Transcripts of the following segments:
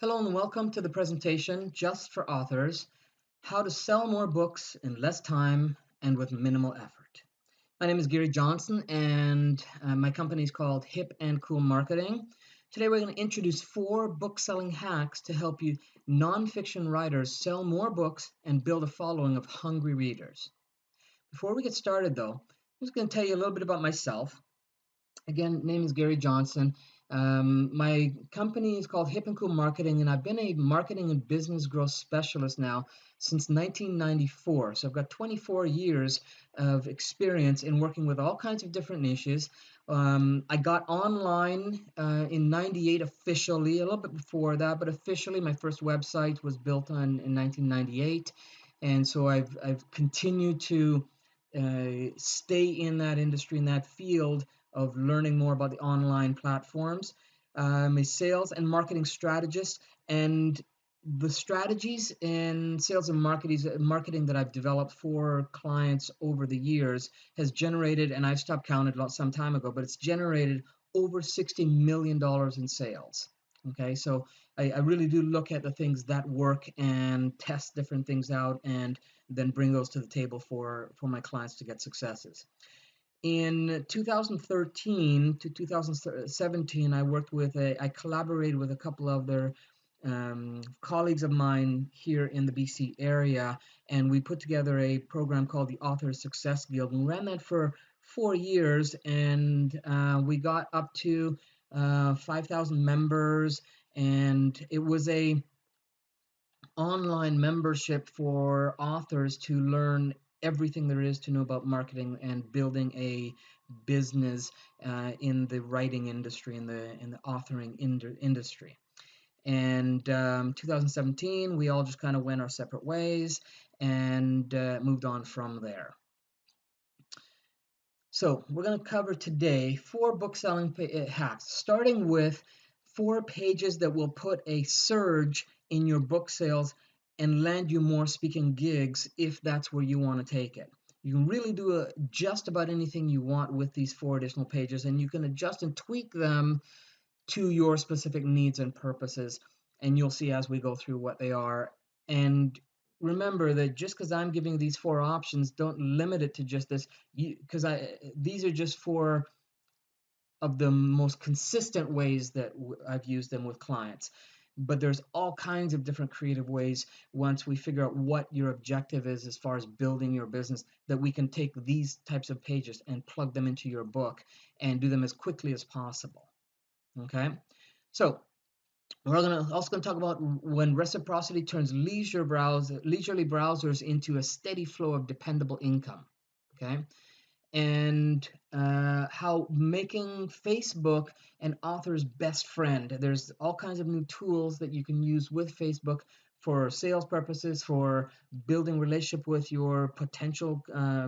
Hello and welcome to the presentation Just for Authors, How to Sell More Books in Less Time and with Minimal Effort. My name is Gary Johnson and my company is called Hip and Cool Marketing. Today we're going to introduce 4 book-selling hacks to help you nonfiction writers sell more books and build a following of hungry readers. Before we get started though, I'm just going to tell you a little bit about myself. Again, name is Gary Johnson. My company is called Hip and Cool Marketing, and I've been a marketing and business growth specialist now since 1994. So I've got 24 years of experience in working with all kinds of different niches. I got online in 98 officially, a little bit before that, but officially my first website was built on in 1998. And so I've continued to stay in that industry, in that field of learning more about the online platforms. I'm a sales and marketing strategist, and the strategies in sales and marketing that I've developed for clients over the years has generated, and I've stopped counting some time ago, but it's generated over $60 million in sales. Okay, so I really do look at the things that work and test different things out and then bring those to the table for my clients to get successes. In 2013 to 2017, I collaborated with a couple of their colleagues of mine here in the BC area, and we put together a program called the Author Success Guild. And we ran that for 4 years, and we got up to 5,000 members, and it was a online membership for authors to learn everything there is to know about marketing and building a business in the writing industry, in the authoring industry. And 2017, we all just kind of went our separate ways and moved on from there. So we're going to cover today 4 book selling hacks, starting with 4 pages that will put a surge in your book sales and land you more speaking gigs if that's where you want to take it. You can really do just about anything you want with these 4 additional pages, and you can adjust and tweak them to your specific needs and purposes, and you'll see as we go through what they are. And remember that just because I'm giving these 4 options, don't limit it to just this, because these are just 4 of the most consistent ways that I've used them with clients. But there's all kinds of different creative ways once we figure out what your objective is as far as building your business, that we can take these types of pages and plug them into your book and do them as quickly as possible. Okay, so we're also going to talk about when reciprocity turns leisurely browsers into a steady flow of dependable income. Okay, and how making Facebook an author's best friend. There's all kinds of new tools that you can use with Facebook for sales purposes, for building relationship with your potential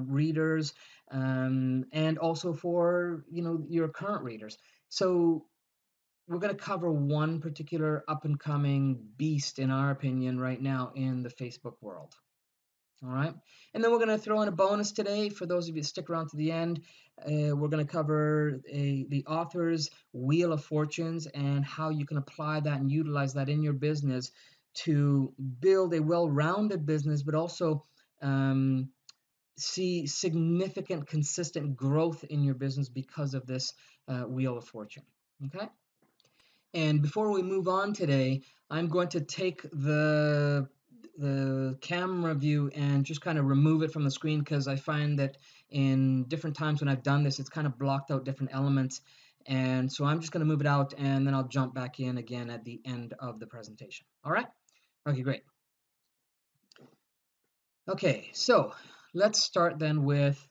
readers, and also for your current readers. So we're going to cover one particular up-and-coming beast, in our opinion, right now in the Facebook world. All right, and then we're going to throw in a bonus today for those of you that stick around to the end. We're going to cover the author's Wheel of Fortunes and how you can apply that and utilize that in your business to build a well-rounded business, but also see significant, consistent growth in your business because of this Wheel of Fortune. Okay. And before we move on today, I'm going to take the camera view and just kind of remove it from the screen, because I find that in different times when I've done this, it's kind of blocked out different elements. And so I'm just going to move it out, and then I'll jump back in again at the end of the presentation. All right? Okay, great. Okay, so let's start then with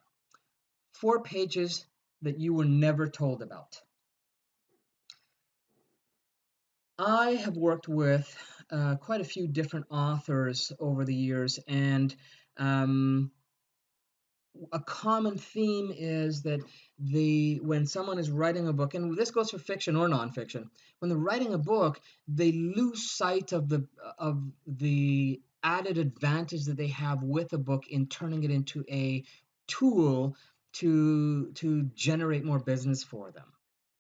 4 pages that you were never told about. I have worked with quite a few different authors over the years, and a common theme is that when someone is writing a book, and this goes for fiction or nonfiction, when they're writing a book, they lose sight of the added advantage that they have with a book in turning it into a tool to generate more business for them.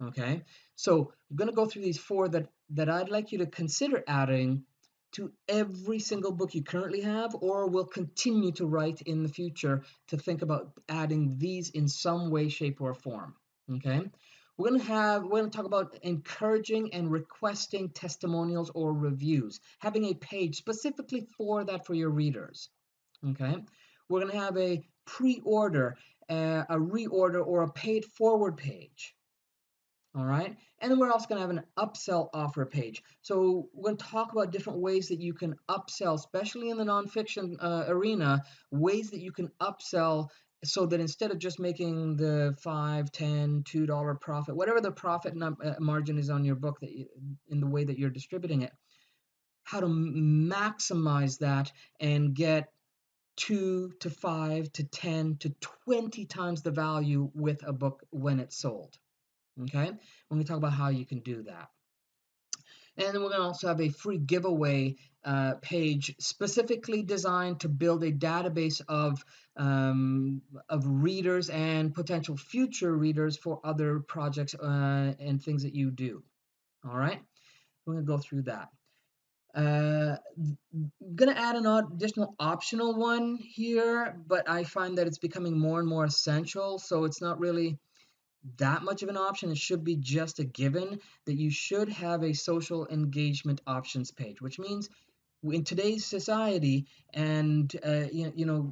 Okay, So I'm going to go through these 4 that I'd like you to consider adding to every single book you currently have or will continue to write in the future, to think about adding these in some way, shape, or form. Okay? We're going to talk about encouraging and requesting testimonials or reviews, having a page specifically for that for your readers. Okay? We're going to have a pre-order, a reorder, or a paid forward page. All right. And then we're also going to have an upsell offer page. So we're going to talk about different ways that you can upsell, especially in the nonfiction arena, ways that you can upsell so that instead of just making the $5, $10, $2 profit, whatever the profit margin is on your book that in the way that you're distributing it, how to maximize that and get 2 to 5 to 10 to 20 times the value with a book when it's sold. Okay, we're going to talk about how you can do that. And then we're going to also have a free giveaway page specifically designed to build a database of readers and potential future readers for other projects and things that you do. All right, we're going to go through that. Going to add an additional optional one here, but I find that it's becoming more and more essential, so it's not really that much of an option. It should be just a given that you should have a social engagement options page, which means in today's society and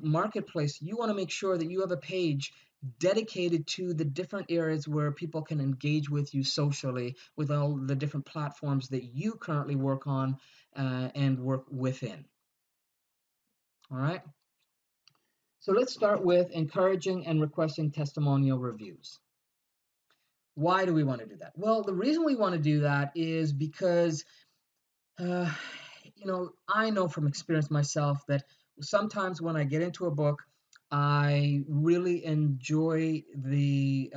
marketplace, you want to make sure that you have a page dedicated to the different areas where people can engage with you socially with all the different platforms that you currently work on and work within. All right. So let's start with encouraging and requesting testimonial reviews. Why do we want to do that? Well, the reason we want to do that is because, uh, I know from experience myself that sometimes when I get into a book, I really enjoy the,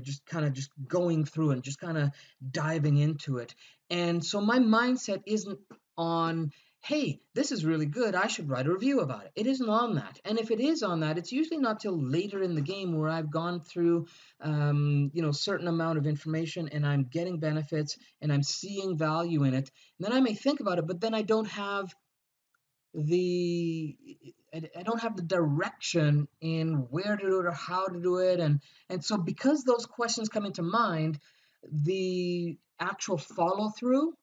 just going through and just kind of diving into it. And so my mindset isn't on, hey, this is really good, I should write a review about it. It isn't on that. And if it is on that, it's usually not till later in the game where I've gone through, certain amount of information and I'm getting benefits and I'm seeing value in it. And then I may think about it, but then I don't have the direction in where to do it or how to do it, and so because those questions come into mind, the actual follow through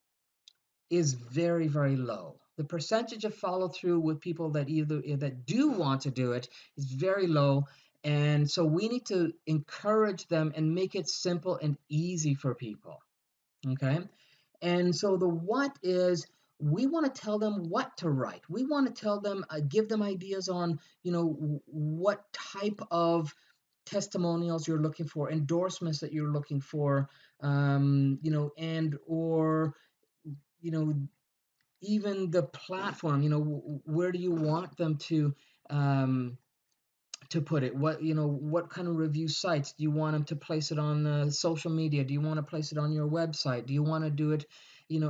is very, very low. The percentage of follow through with people that that do want to do it is very low. And so we need to encourage them and make it simple and easy for people. Okay. And so the what is, we want to tell them what to write. We want to tell them, give them ideas on, what type of testimonials you're looking for, endorsements that you're looking for, and or, you know, even the platform, where do you want them to put it? What kind of review sites do you want them to place it on? Social media? Do you want to place it on your website? Do you want to do it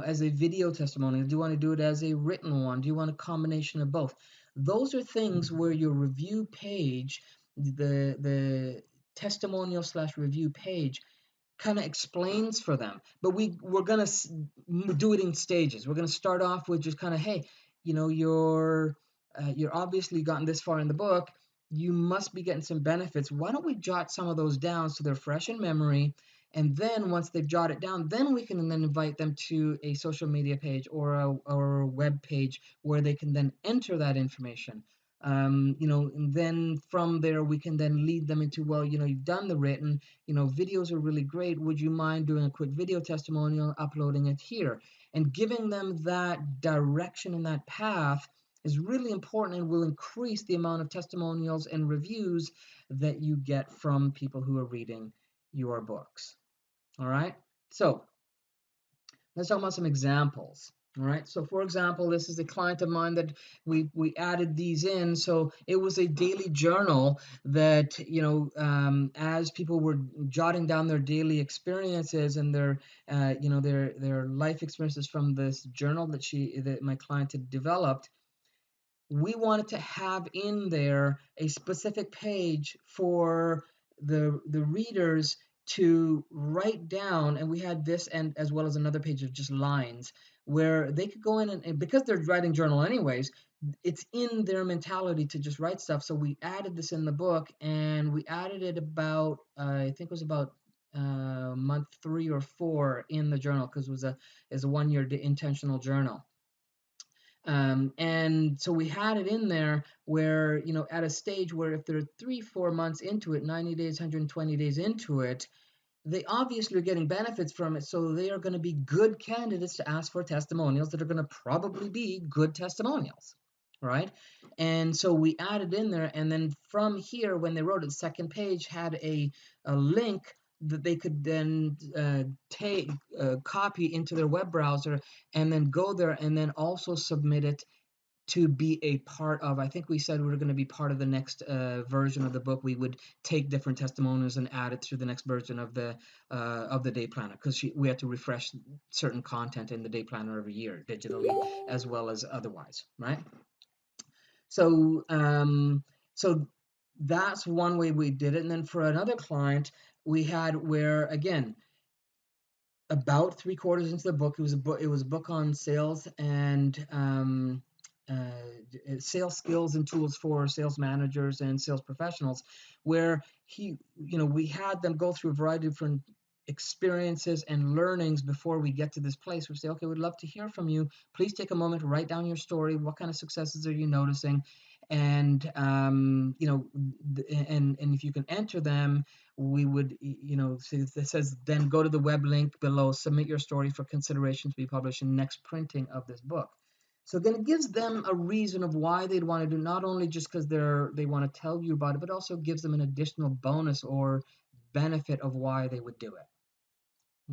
as a video testimonial? Do you want to do it as a written one? Do you want a combination of both? Those are things where your review page, the testimonial slash review page, kind of explains for them. But we're going to do it in stages. We're going to start off with just kind of, hey, you're obviously gotten this far in the book, you must be getting some benefits. Why don't we jot some of those down so they're fresh in memory? And then once they've jotted it down, then we can then invite them to a social media page or a web page where they can then enter that information. And then from there we can then lead them into, well, you've done the written, videos are really great. Would you mind doing a quick video testimonial, uploading it here? And giving them that direction and that path is really important and will increase the amount of testimonials and reviews that you get from people who are reading your books. All right. So let's talk about some examples. All right. So for example, this is a client of mine that we added these in. So it was a daily journal that, as people were jotting down their daily experiences and their life experiences from this journal that my client had developed, we wanted to have in there a specific page for the readers to write down, and we had this and as well as another page of just lines where they could go in and because they're writing journal anyways, it's in their mentality to just write stuff. So we added this in the book, and we added it about I think it was about month 3 or 4 in the journal, because it was a 1 year intentional journal. And so we had it in there where, at a stage where if they're 3 4 months into it, 90 days, 120 days into it, they obviously are getting benefits from it. So they are going to be good candidates to ask for testimonials that are going to probably be good testimonials, right? And so we added in there, and then from here, when they wrote it, the second page had a link that they could then take copy into their web browser, and then go there and then also submit it to be a part of. I think we said we were going to be part of the next version of the book. We would take different testimonials and add it to the next version of the day planner, because we had to refresh certain content in the day planner every year, digitally as well as otherwise, right? So that's one way we did it. And then for another client, we had where, again, about 3 quarters into the book, it was a book on sales and sales skills and tools for sales managers and sales professionals, where we had them go through a variety of different experiences and learnings before we get to this place. We say, okay, we'd love to hear from you. Please take a moment to write down your story. What kind of successes are you noticing? And and if you can enter them, we would, so it says, then go to the web link below, submit your story for consideration to be published in next printing of this book. So then it gives them a reason of why they'd want to do, not only just because they want to tell you about it, but also gives them an additional bonus or benefit of why they would do it.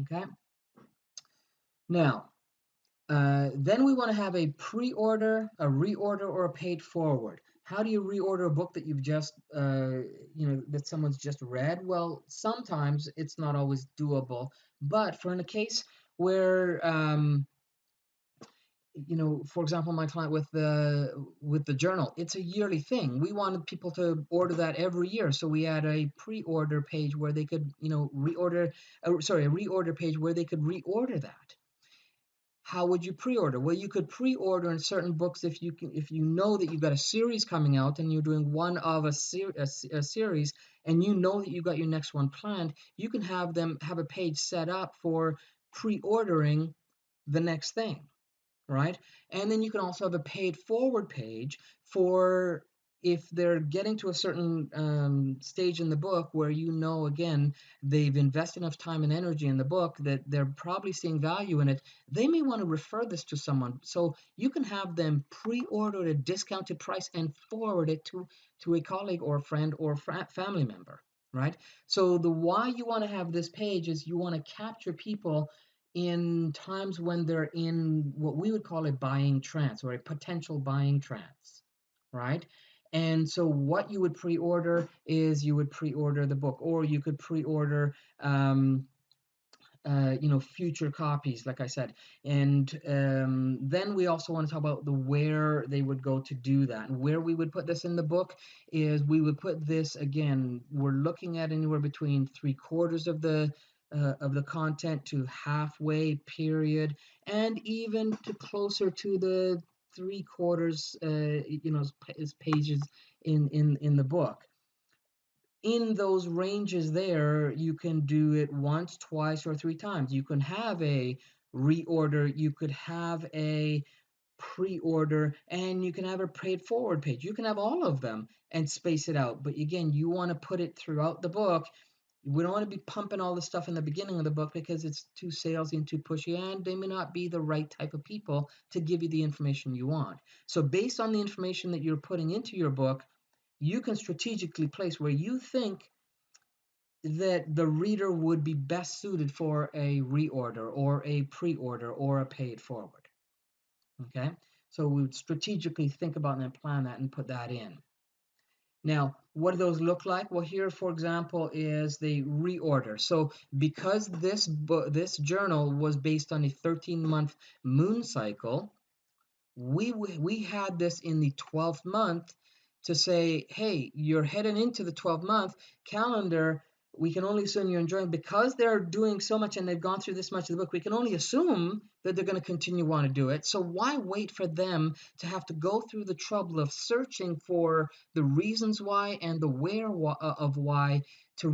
Okay. Now, then we want to have a pre-order, a reorder, or a paid forward. How do you reorder a book that you've just, that someone's just read? Well, sometimes it's not always doable, but in a case where, for example, my client with the journal, it's a yearly thing. We wanted people to order that every year, so we had a pre-order page where they could, reorder, a reorder page where they could reorder that. How would you pre-order? Well, you could pre-order in certain books if you know that you've got a series coming out and you're doing one of a series, and you know that you've got your next one planned. You can have them have a page set up for pre-ordering the next thing, right? And then you can also have a paid forward page for if they're getting to a certain stage in the book where, again, they've invested enough time and energy in the book that they're probably seeing value in it. They may want to refer this to someone. So you can have them pre-order at a discounted price and forward it to a colleague or a friend or family member, right? So the why you want to have this page is you want to capture people in times when they're in what we would call a buying trance or a potential buying trance, right? And so what you would pre-order is you would pre-order the book, or you could pre-order future copies, like I said. And then we also want to talk about the where they would go to do that. And where we would put this in the book is we would put this, again, we're looking at anywhere between 3/4 of the content to halfway period, and even to closer to the 3/4 pages in the book. In those ranges there, you can do it once, twice, or 3 times. You can have a reorder, you could have a pre-order, and you can have a paid forward page. You can have all of them and space it out. But again, you want to put it throughout the book. We don't want to be pumping all the stuff in the beginning of the book because it's too salesy and too pushy, and they may not be the right type of people to give you the information you want. So based on the information that you're putting into your book, you can strategically place where you think that the reader would be best suited for a reorder or a pre-order or a paid forward. Okay, so we would strategically think about and plan that and put that in. Now, what do those look like? Well, here, for example, is the reorder. So because this journal was based on a 13-month moon cycle, we had this in the 12th month to say, hey, you're heading into the 12th month calendar. we can only assume you're enjoying, because they're doing so much and they've gone through this much of the book, we can only assume that they're going to continue want to do it. So why wait for them to have to go through the trouble of searching for the reasons why and the where of why to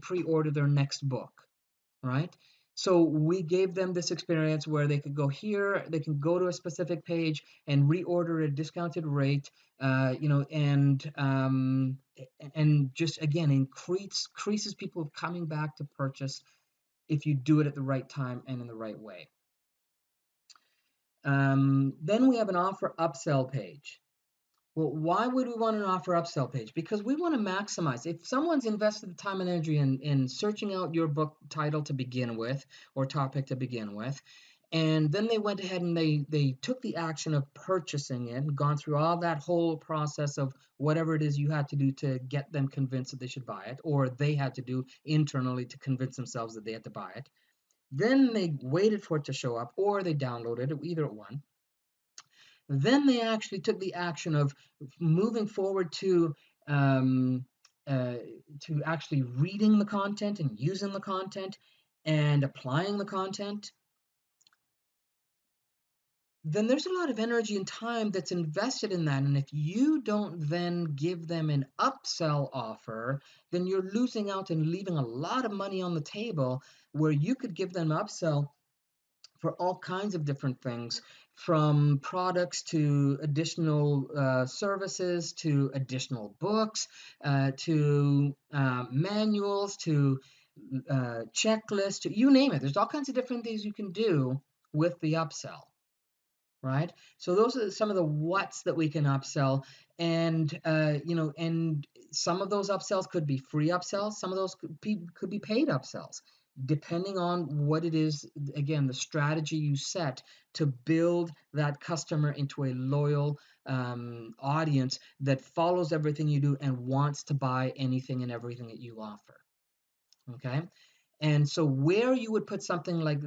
pre-order their next book, right? So we gave them this experience where they could go here, they can go to a specific page and reorder at a discounted rate, and just again increases people coming back to purchase if you do it at the right time and in the right way. Then we have an offer upsell page. Well, why would we want an offer upsell page? Because we want to maximize. If someone's invested the time and energy in searching out your book title to begin with, or topic to begin with, and then they went ahead and they took the action of purchasing it, gone through all that whole process of whatever it is you had to do to get them convinced that they should buy it, or they had to do internally to convince themselves that they had to buy it. Then they waited for it to show up, or they downloaded it, either one. Then they actually took the action of moving forward um, to actually reading the content and using the content and applying the content. Then there's a lot of energy and time that's invested in that. And if you don't then give them an upsell offer, then you're losing out and leaving a lot of money on the table, where you could give them upsell for all kinds of different things, from products to additional services, to additional books, to manuals, to checklists, to you name it. There's all kinds of different things you can do with the upsell, right? So those are some of the what's that we can upsell, and and some of those upsells could be free upsells, some of those could be paid upsells, depending on what it is, again, the strategy you set to build that customer into a loyal audience that follows everything you do and wants to buy anything and everything that you offer. Okay. And so where you would put something like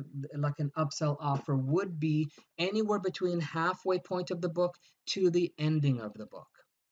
an upsell offer would be anywhere between halfway point of the book to the ending of the book.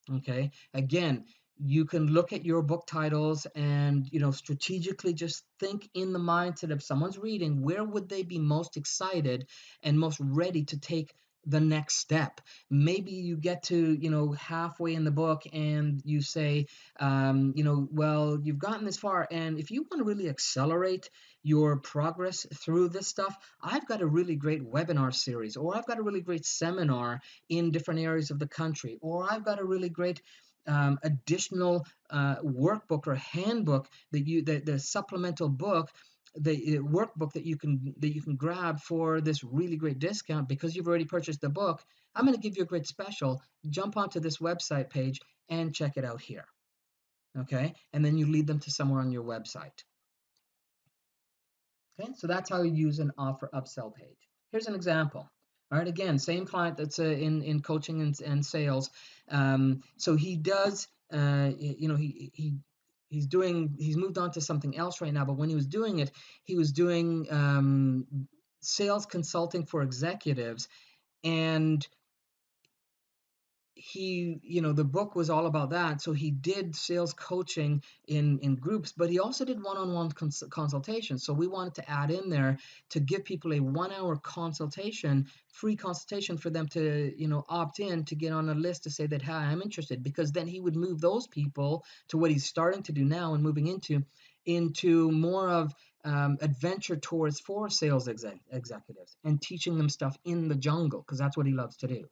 Okay. Again, you can look at your book titles and strategically just think in the mindset of someone's reading, where would they be most excited and most ready to take the next step. Maybe you get to halfway in the book and you say, well, you've gotten this far, and if you want to really accelerate your progress through this stuff, I've got a really great webinar series, or I've got a really great seminar in different areas of the country, or I've got a really great additional workbook or handbook the supplemental book, the workbook that you can grab for this really great discount because you've already purchased the book. I'm going to give you a great special. Jump onto this website page and check it out here. Okay, and then you lead them to somewhere on your website. Okay, so that's how you use an offer upsell page. Here's an example. All right, again, same client that's in coaching and sales. So he does, he's moved on to something else right now. But when he was doing it, he was doing sales consulting for executives, and the book was all about that. So he did sales coaching in groups, but he also did one-on-one consultations. So we wanted to add in there to give people a 1-hour consultation, free consultation, for them to opt in to get on a list to say that, hi, I'm interested, because then he would move those people to what he's starting to do now and moving into more of adventure tours for sales executives and teaching them stuff in the jungle, because that's what he loves to do.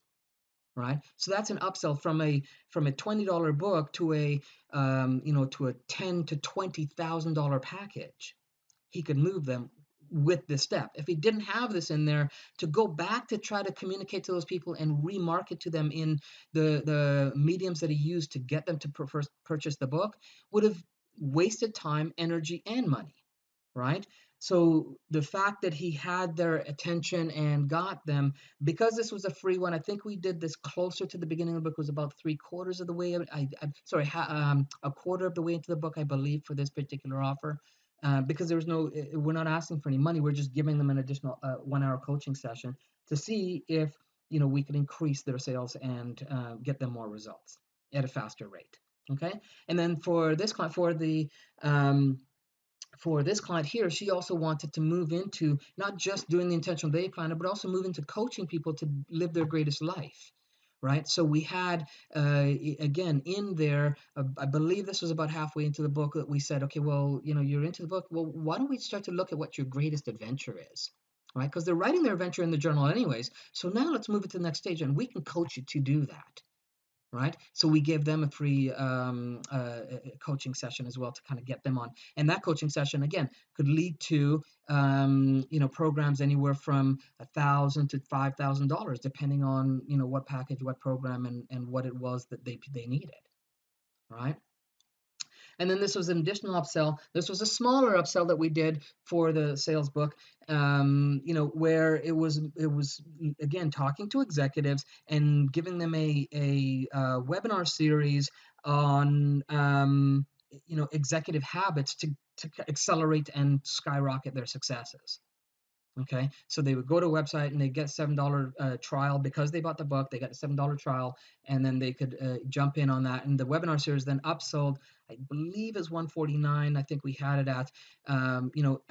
Right, so that's an upsell from a $20 book to a to a $10,000 to $20,000 package. He could move them with this step. If he didn't have this in there, to go back to try to communicate to those people and remarket to them in the mediums that he used to get them to purchase the book, would have wasted time, energy, and money. Right? So the fact that he had their attention and got them, because this was a free one, I think we did this closer to the beginning of the book, was about 3/4 of the way. A quarter of the way into the book, I believe, for this particular offer, because there was we're not asking for any money. We're just giving them an additional 1-hour coaching session to see if we could increase their sales and get them more results at a faster rate. Okay, and then for this client, for the for this client here, she also wanted to move into not just doing the intentional day planner, but also move into coaching people to live their greatest life. Right. So we had, again, in there, I believe this was about halfway into the book that we said, okay, well, you're into the book. Well, why don't we start to look at what your greatest adventure is? Right. Because they're writing their adventure in the journal anyways. So now let's move it to the next stage and we can coach you to do that. Right. So we gave them a free coaching session as well to kind of get them on. And that coaching session, again, could lead to, programs anywhere from $1,000 to $5,000, depending on, what package, what program, and what it was that they needed. Right. And then this was an additional upsell. This was a smaller upsell that we did for the sales book, where it was again talking to executives and giving them a webinar series on executive habits to accelerate and skyrocket their successes. Okay, so they would go to a website and they get $7 trial because they bought the book. They got a $7 trial, and then they could jump in on that. And the webinar series then upsold, I believe, is 149. I think we had it at,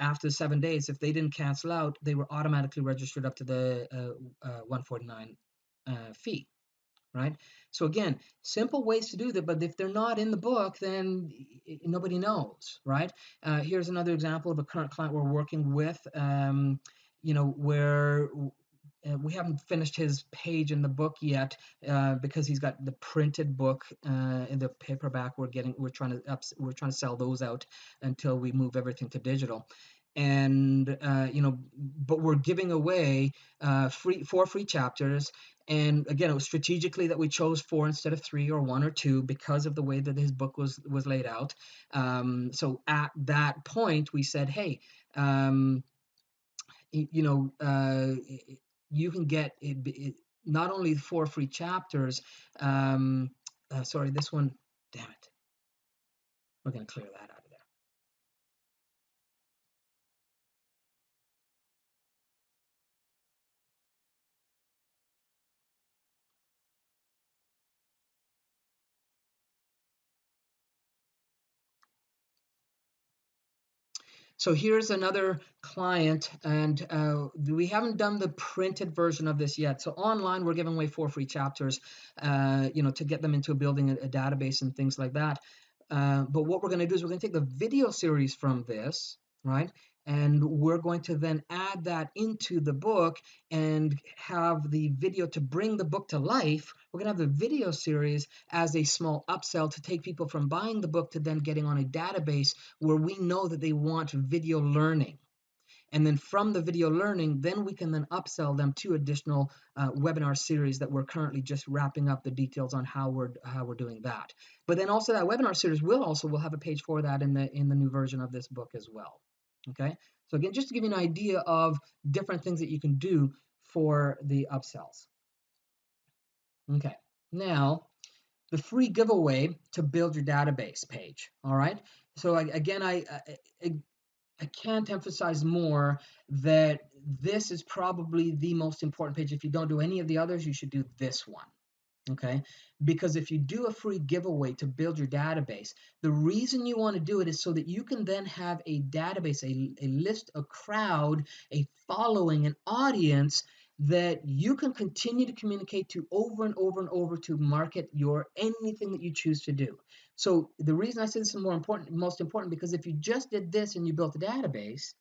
after 7 days. If they didn't cancel out, they were automatically registered up to the 149 fee. Right. So again, simple ways to do that, but if they're not in the book, then nobody knows. Right. Here's another example of a current client we're working with, where we haven't finished his page in the book yet, because he's got the printed book in the paperback. We're trying to sell those out until we move everything to digital. And but we're giving away four free chapters. And again, it was strategically that we chose 4 instead of 3 or 1 or 2 because of the way that his book was laid out. So at that point, we said, hey, you can get not only 4 free chapters. Sorry, this one. Damn it. We're going to clear that out of there. So here's another client, and we haven't done the printed version of this yet. So online, we're giving away 4 free chapters, to get them into building a database and things like that. But what we're going to do is we're going to take the video series from this, right? And we're going to then add that into the book and have the video to bring the book to life. We're going to have the video series as a small upsell to take people from buying the book to then getting on a database where we know that they want video learning. And then from the video learning, then we can then upsell them to additional webinar series that we're currently just wrapping up the details on how we're doing that. But then also that webinar series we'll have a page for that in the new version of this book as well. Okay. So again, just to give you an idea of different things that you can do for the upsells. Okay. Now, the free giveaway to build your database page. All right. So again, I can't emphasize more that this is probably the most important page. If you don't do any of the others, you should do this one. Okay, because if you do a free giveaway to build your database, the reason you want to do it is so that you can then have a database, a list, a crowd, a following, an audience that you can continue to communicate to over and over and over to market your anything that you choose to do. So the reason I say this is most important, because if you just did this and you built a database,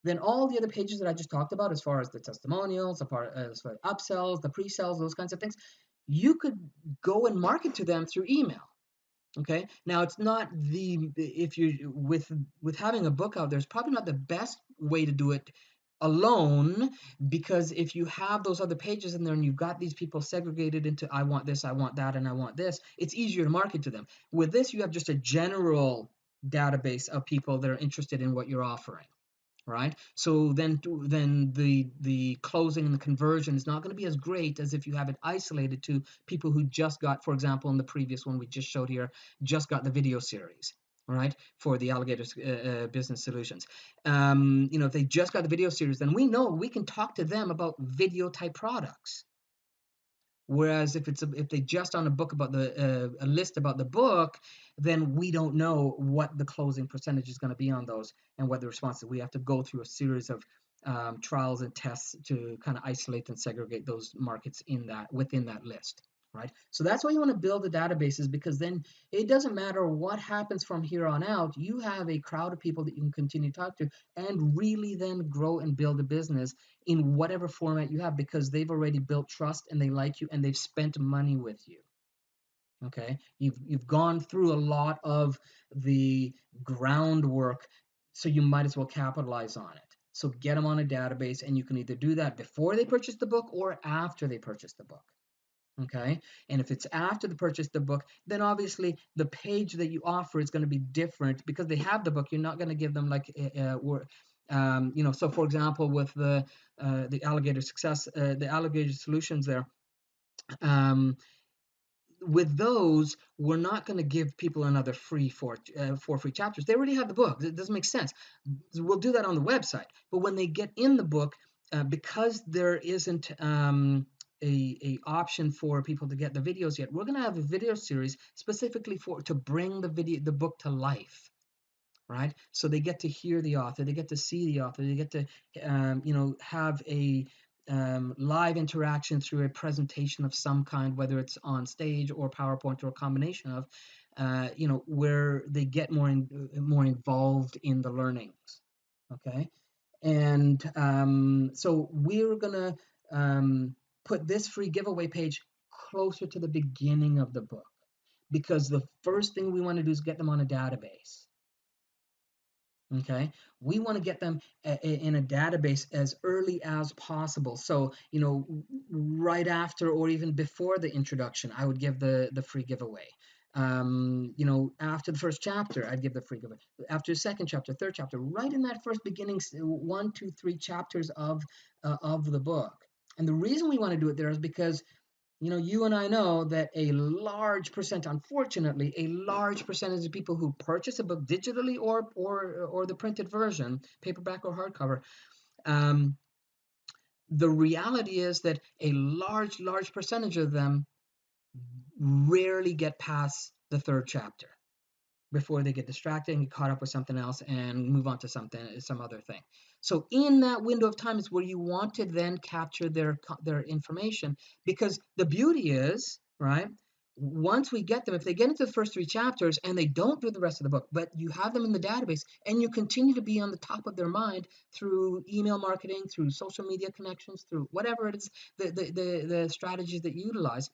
then all the other pages that I just talked about, as far as the testimonials, as far as upsells, the pre-sales, those kinds of things, you could go and market to them through email. Okay. Now it's not if you with having a book out there, it's probably not the best way to do it alone, because if you have those other pages in there and you've got these people segregated into I want this, I want that, and I want this, it's easier to market to them. With this, you have just a general database of people that are interested in what you're offering. Right. So then the closing and the conversion is not going to be as great as if you have it isolated to people who just got, for example, in the previous one we just showed here, just got the video series. All right, for the Alligator Business Solutions. If they just got the video series, then we know we can talk to them about video type products. Whereas if they just on a book about a list about the book, then we don't know what the closing percentage is going to be on those and what the response is. We have to go through a series of trials and tests to kind of isolate and segregate those markets within that list, right? So that's why you want to build the databases, because then it doesn't matter what happens from here on out. You have a crowd of people that you can continue to talk to and really then grow and build a business in whatever format you have, because they've already built trust and they like you and they've spent money with you. Okay, you've gone through a lot of the groundwork, so you might as well capitalize on it. So get them on a database, and you can either do that before they purchase the book or after they purchase the book. Okay, and if it's after they purchase the book, then obviously the page that you offer is going to be different, because they have the book. You're not going to give them like so for example, with the alligator success, the alligator solutions there, um, with those, we're not going to give people another four free chapters. They already have the book. It doesn't make sense. We'll do that on the website. But when they get in the book, because there isn't a option for people to get the videos yet, we're going to have a video series specifically to bring the book to life. Right, so they get to hear the author, they get to see the author, they get to have a live interaction through a presentation of some kind, whether it's on stage or PowerPoint or a combination of, where they get more involved in the learnings. Okay, and so we're gonna put this free giveaway page closer to the beginning of the book, because the first thing we want to do is get them on a database. Okay, we want to get them in a database as early as possible. So, right after or even before the introduction, I would give the free giveaway. After the first chapter, I'd give the free giveaway. After the second chapter, third chapter, right in that first beginning, 1, 2, 3 chapters of the book. And the reason we want to do it there is because you and I know that a large percent, unfortunately, a large percentage of people who purchase a book digitally or the printed version, paperback or hardcover, the reality is that a large percentage of them rarely get past the third chapter before they get distracted and get caught up with something else and move on to some other thing. So in that window of time is where you want to then capture their information, because the beauty is, right, once we get them, if they get into the first 3 chapters and they don't do the rest of the book, but you have them in the database and you continue to be on the top of their mind through email marketing, through social media connections, through whatever it is, the strategies that you utilize,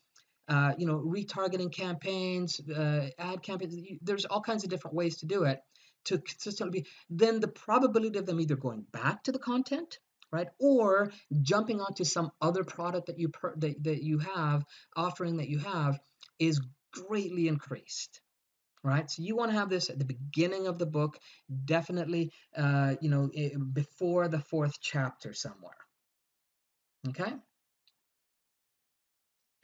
retargeting campaigns, ad campaigns. There's all kinds of different ways to do it to consistently be. Then the probability of them either going back to the content, right, or jumping onto some other product that you have, offering that you have, is greatly increased. Right, so you want to have this at the beginning of the book, definitely, before the 4th chapter somewhere. Okay.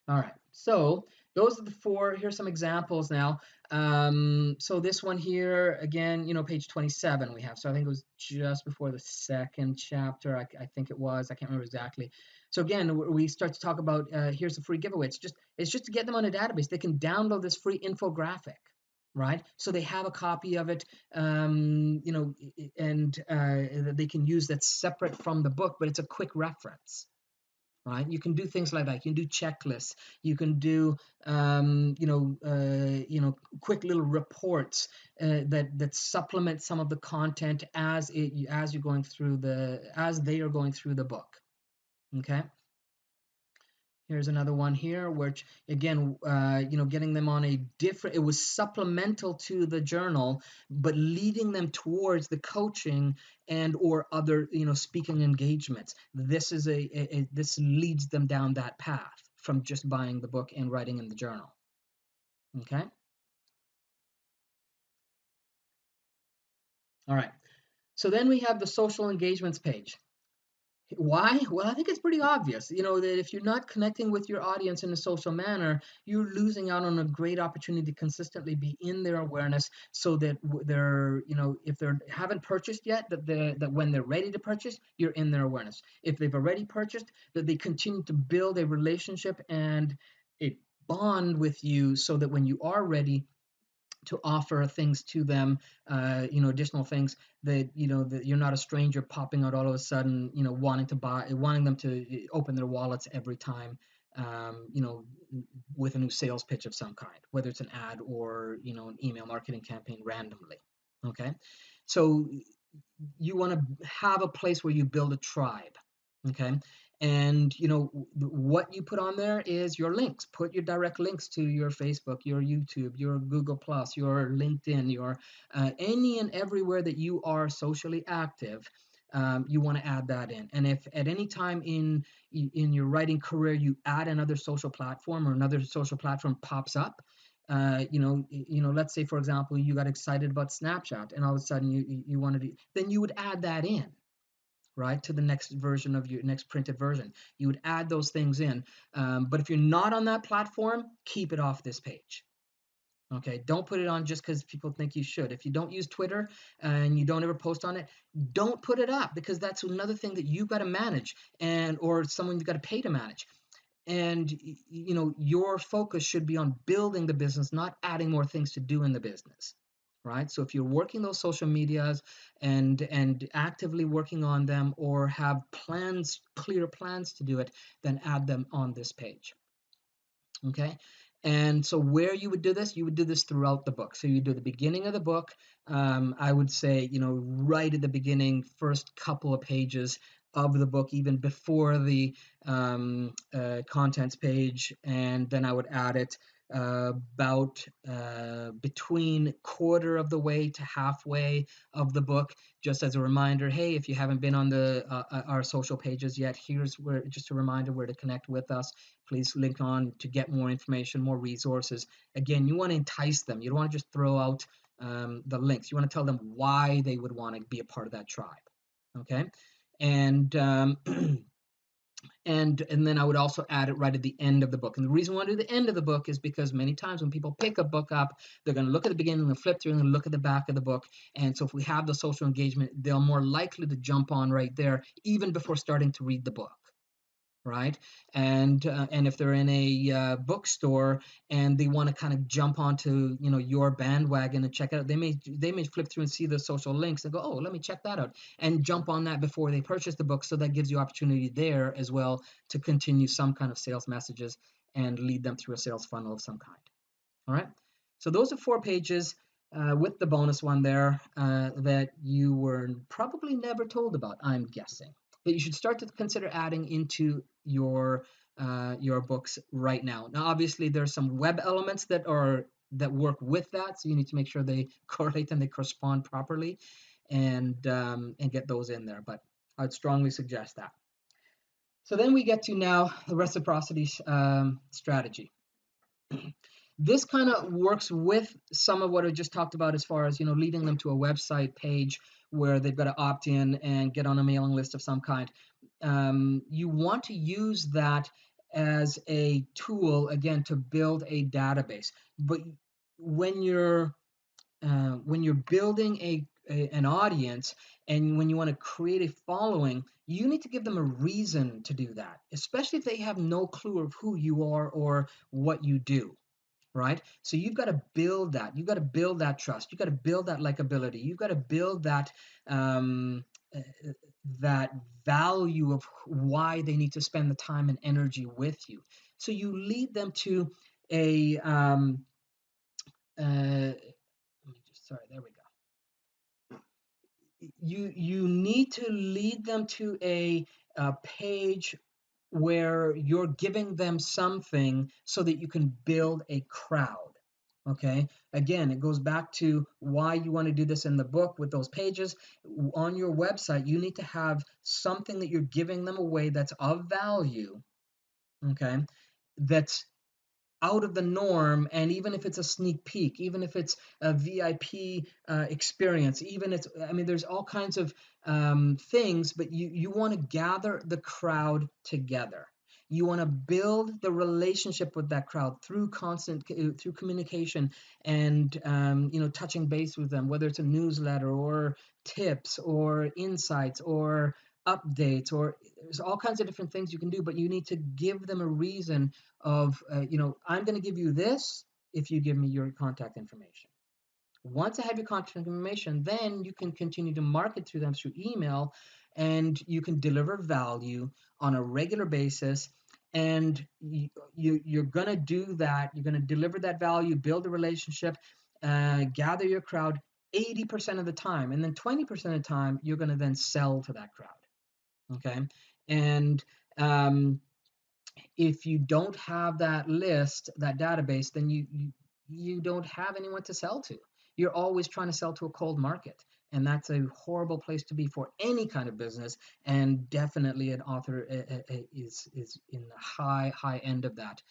All right, so those are the 4. Here's some examples now. So this one here, again, page 27 we have. So I think it was just before the 2nd chapter. I think it was. I can't remember exactly. So again, we start to talk about, here's a free giveaway. It's just to get them on a database. They can download this free infographic, right? So they have a copy of it, and they can use that separate from the book, but it's a quick reference. Right, you can do things like that. You can do checklists. You can do, quick little reports that supplement some of the content as you're going through as they are going through the book. Okay. Here's another one here, which again, getting them on a different, it was supplemental to the journal, but leading them towards the coaching and or other, speaking engagements. This is this leads them down that path from just buying the book and writing in the journal. Okay. All right. So then we have the social engagements page. Why? Well, I think it's pretty obvious, that if you're not connecting with your audience in a social manner, you're losing out on a great opportunity to consistently be in their awareness so that they're, if they haven't purchased yet, that when they're ready to purchase, you're in their awareness. If they've already purchased, that they continue to build a relationship and a bond with you so that when you are ready to offer things to them, additional things, that you're not a stranger popping out all of a sudden, wanting them to open their wallets every time, um, you know, with a new sales pitch of some kind, whether it's an ad or, an email marketing campaign randomly. Okay. So you want to have a place where you build a tribe. Okay. And what you put on there is your links. Put your direct links to your Facebook, your YouTube, your Google Plus, your LinkedIn, your any and everywhere that you are socially active. You want to add that in. And if at any time in your writing career you add another social platform or another social platform pops up, let's say for example you got excited about Snapchat and all of a sudden you wanted to, then you would add that in, right, to the next version of your next printed version. You would add those things in. But if you're not on that platform, keep it off this page. Okay, don't put it on just because people think you should. If you don't use Twitter and you don't ever post on it, don't put it up, because that's another thing that you've got to manage, and or someone you've got to pay to manage. And your focus should be on building the business, not adding more things to do in the business, right? So if you're working those social medias and actively working on them, or have plans, clear plans to do it, then add them on this page. Okay. And so where you would do this, you would do this throughout the book. So you do the beginning of the book. I would say, right at the beginning, first couple of pages of the book, even before the contents page. And then I would add it about between quarter of the way to halfway of the book, just as a reminder. Hey, if you haven't been on the our social pages yet, here's where, just a reminder where to connect with us. Please link on to get more information, more resources. Again, you want to entice them. You don't want to just throw out the links. You want to tell them why they would want to be a part of that tribe. Okay. And and then I would also add it right at the end of the book. And the reason why I do the end of the book is because many times when people pick a book up, they're going to look at the beginning and flip through and look at the back of the book. And so if we have the social engagement, they're more likely to jump on right there even before starting to read the book, right? And if they're in a bookstore and they want to kind of jump onto your bandwagon and check it out, they may flip through and see the social links and go, oh, let me check that out, and jump on that before they purchase the book. So that gives you opportunity there as well to continue some kind of sales messages and lead them through a sales funnel of some kind. All right. So those are 4 pages with the bonus one there that you were probably never told about, I'm guessing, that you should start to consider adding into your books right now. Now, obviously, there's some web elements that work with that, so you need to make sure they correlate and they correspond properly, and get those in there. But I'd strongly suggest that. So then we get to now the reciprocity strategy. This kind of works with some of what I just talked about, as far as leading them to a website page where they've got to opt in and get on a mailing list of some kind. You want to use that as a tool, again, to build a database. But when you're building an audience, and when you want to create a following, you need to give them a reason to do that, especially if they have no clue of who you are or what you do, right? So you've got to build that. You've got to build that trust. You've got to build that likability. You've got to build um, uh, that value of why they need to spend the time and energy with you. So you lead them to a let me just, sorry, there we go. You need to lead them to a page where you're giving them something so that you can build a crowd. Okay. Again, it goes back to why you want to do this in the book with those pages. On your website, you need to have something that you're giving them away that's of value. Okay. That's out of the norm, and even if it's a sneak peek, even if it's a VIP experience, even it's, I mean, there's all kinds of things, but you want to gather the crowd together. You want to build the relationship with that crowd through constant, through communication, and touching base with them, whether it's a newsletter or tips or insights or updates, or there's all kinds of different things you can do, but you need to give them a reason of, I'm going to give you this if you give me your contact information. Once I have your contact information, then you can continue to market to them through email, and you can deliver value on a regular basis. And you're going to do that. You're going to deliver that value, build a relationship, gather your crowd 80% of the time. And then 20% of the time, you're going to then sell to that crowd. Okay. And if you don't have that list, that database, then you don't have anyone to sell to. You're always trying to sell to a cold market, and that's a horrible place to be for any kind of business. And definitely, an author is in the high end of that,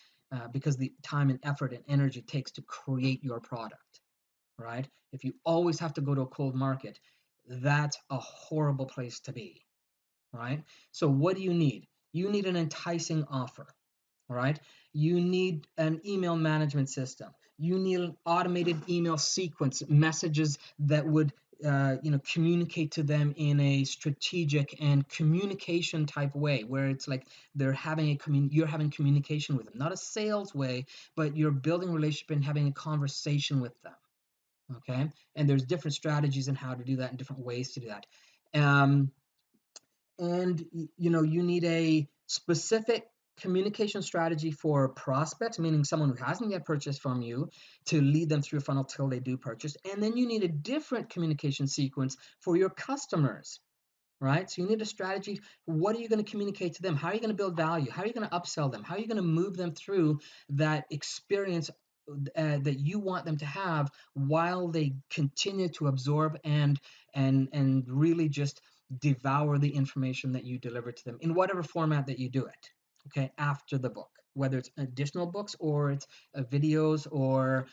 because the time and effort and energy it takes to create your product, right? If you always have to go to a cold market, that's a horrible place to be, right? So what do you need? You need an enticing offer. All right. You need an email management system. You need an automated email sequence, messages that would communicate to them in a strategic and communication type way, where it's like they're having you're having communication with them, not a sales way, but you're building a relationship and having a conversation with them. Okay. And there's different strategies and how to do that and different ways to do that. Um, and you need a specific communication strategy for prospects, meaning someone who hasn't yet purchased from you, to lead them through a funnel till they do purchase. And then you need a different communication sequence for your customers, right? So you need a strategy. What are you going to communicate to them? How are you going to build value? How are you going to upsell them? How are you going to move them through that experience that you want them to have, while they continue to absorb and really just devour the information that you deliver to them in whatever format that you do it, okay, after the book, whether it's additional books or it's videos or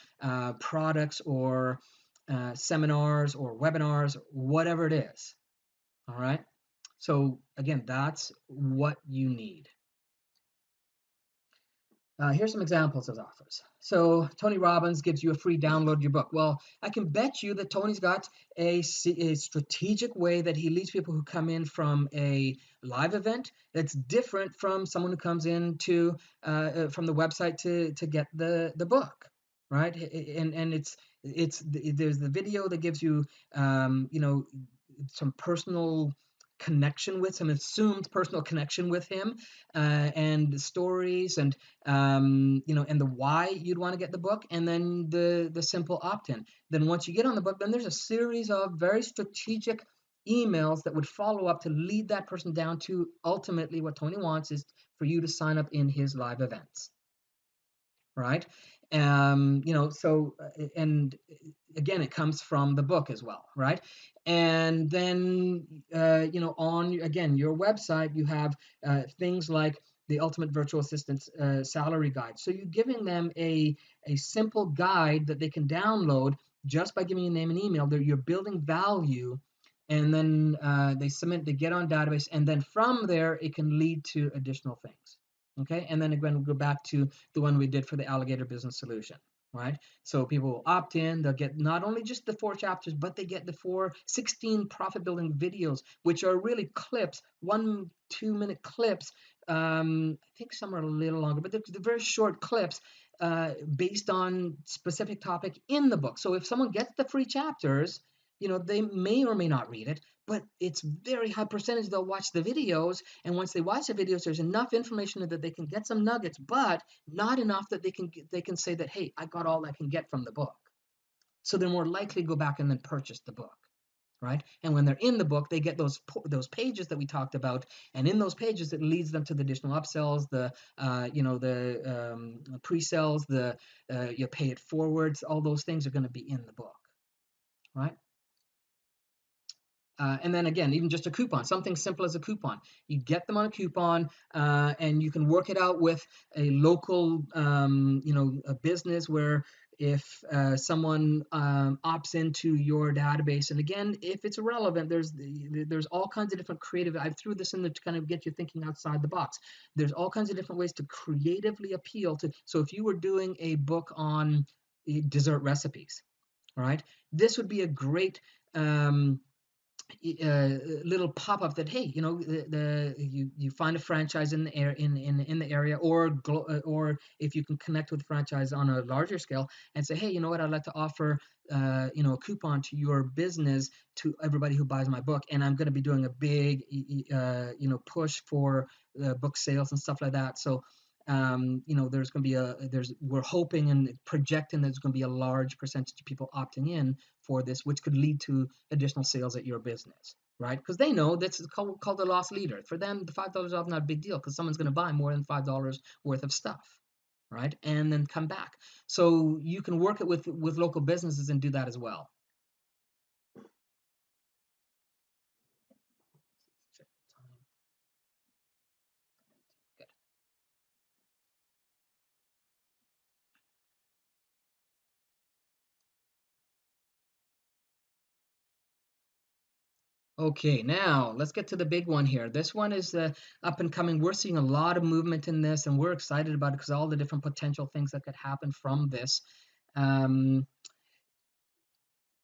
products or seminars or webinars, whatever it is. All right. So again, that's what you need. Here's some examples of offers. So Tony Robbins gives you a free download of your book. Well, I can bet you that Tony's got a strategic way that he leads people who come in from a live event that's different from someone who comes in from the website to get the book, right? And there's the video that gives you some personal connection with some assumed personal connection with him, and the stories, and and the why you'd want to get the book, and then the simple opt-in. Then once you get on the book, then there's a series of very strategic emails that would follow up to lead that person down to ultimately what Tony wants is for you to sign up in his live events, right? So and again, it comes from the book as well, right? And then on again your website, you have things like the Ultimate Virtual Assistant salary guide. So you're giving them a simple guide that they can download just by giving you a name and email. You're building value, and then they get on database, and then from there it can lead to additional things. Okay, and then again, we'll go back to the one we did for the Alligator Business Solution, right? So people will opt in, they'll get not only just the 4 chapters, but they get the 16 profit building videos, which are really clips, 1-2 minute clips. I think some are a little longer, but they're very short clips based on specific topic in the book. So if someone gets the free chapters, they may or may not read it, but it's very high percentage they'll watch the videos. And once they watch the videos, there's enough information that they can get some nuggets, but not enough that they can say that, hey, I got all I can get from the book. So they're more likely to go back and then purchase the book, right? And when they're in the book, they get those pages that we talked about, and in those pages, it leads them to the additional upsells, the pre-sales, the you pay it forwards. All those things are going to be in the book, right? And then again, even just a coupon, something simple as a coupon. You get them on a coupon, and you can work it out with a local, a business where if someone opts into your database, and again, if it's relevant, there's all kinds of different creative. I threw this in there to kind of get you thinking outside the box. There's all kinds of different ways to creatively appeal to. So if you were doing a book on dessert recipes, right, this would be a great little pop-up that, hey, you find a franchise in the air in the area, or if you can connect with the franchise on a larger scale and say, hey, you know what, I'd like to offer a coupon to your business to everybody who buys my book, and I'm going to be doing a big push for book sales and stuff like that. So there's going to be we're hoping and projecting there's going to be a large percentage of people opting in for this, which could lead to additional sales at your business, right? Because they know this is called a loss leader. For them, the $5 off not a big deal because someone's going to buy more than $5 worth of stuff, right? And then come back. So you can work it with local businesses and do that as well. Good. Okay, now let's get to the big one here. This one is up and coming. We're seeing a lot of movement in this, and we're excited about it because all the different potential things that could happen from this.